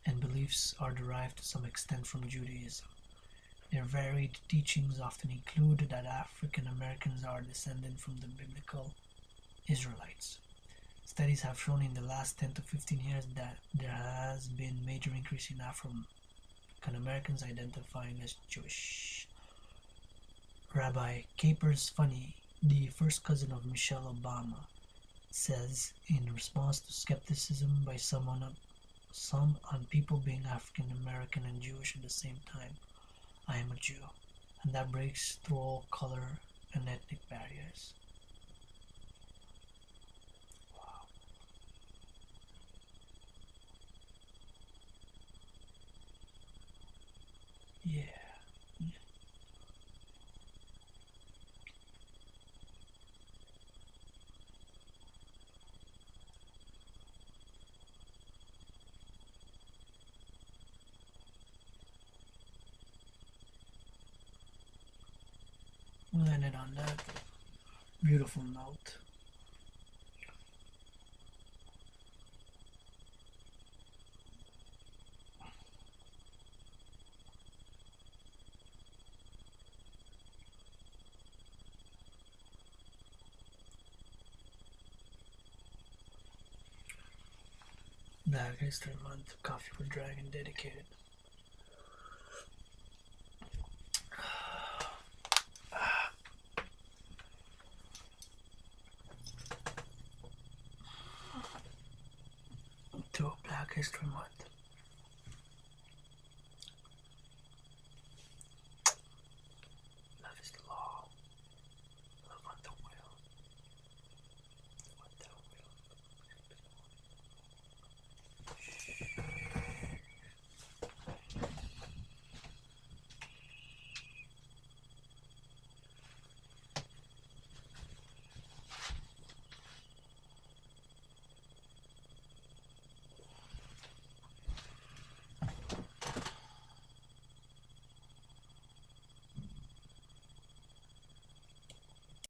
and beliefs are derived to some extent from Judaism. Their varied teachings often include that African Americans are descended from the biblical Israelites. Studies have shown in the last 10 to 15 years that there has been major increase in African Americans identifying as Jewish. Rabbi Capers Funny, the first cousin of Michelle Obama, says in response to skepticism by some on people being African American and Jewish at the same time. I am a Jew, and that breaks through all color and ethnic barriers. Wow. Yeah. We'll end it on that beautiful note. Black History Month, Coffee with Dragon dedicated. To Black History Month.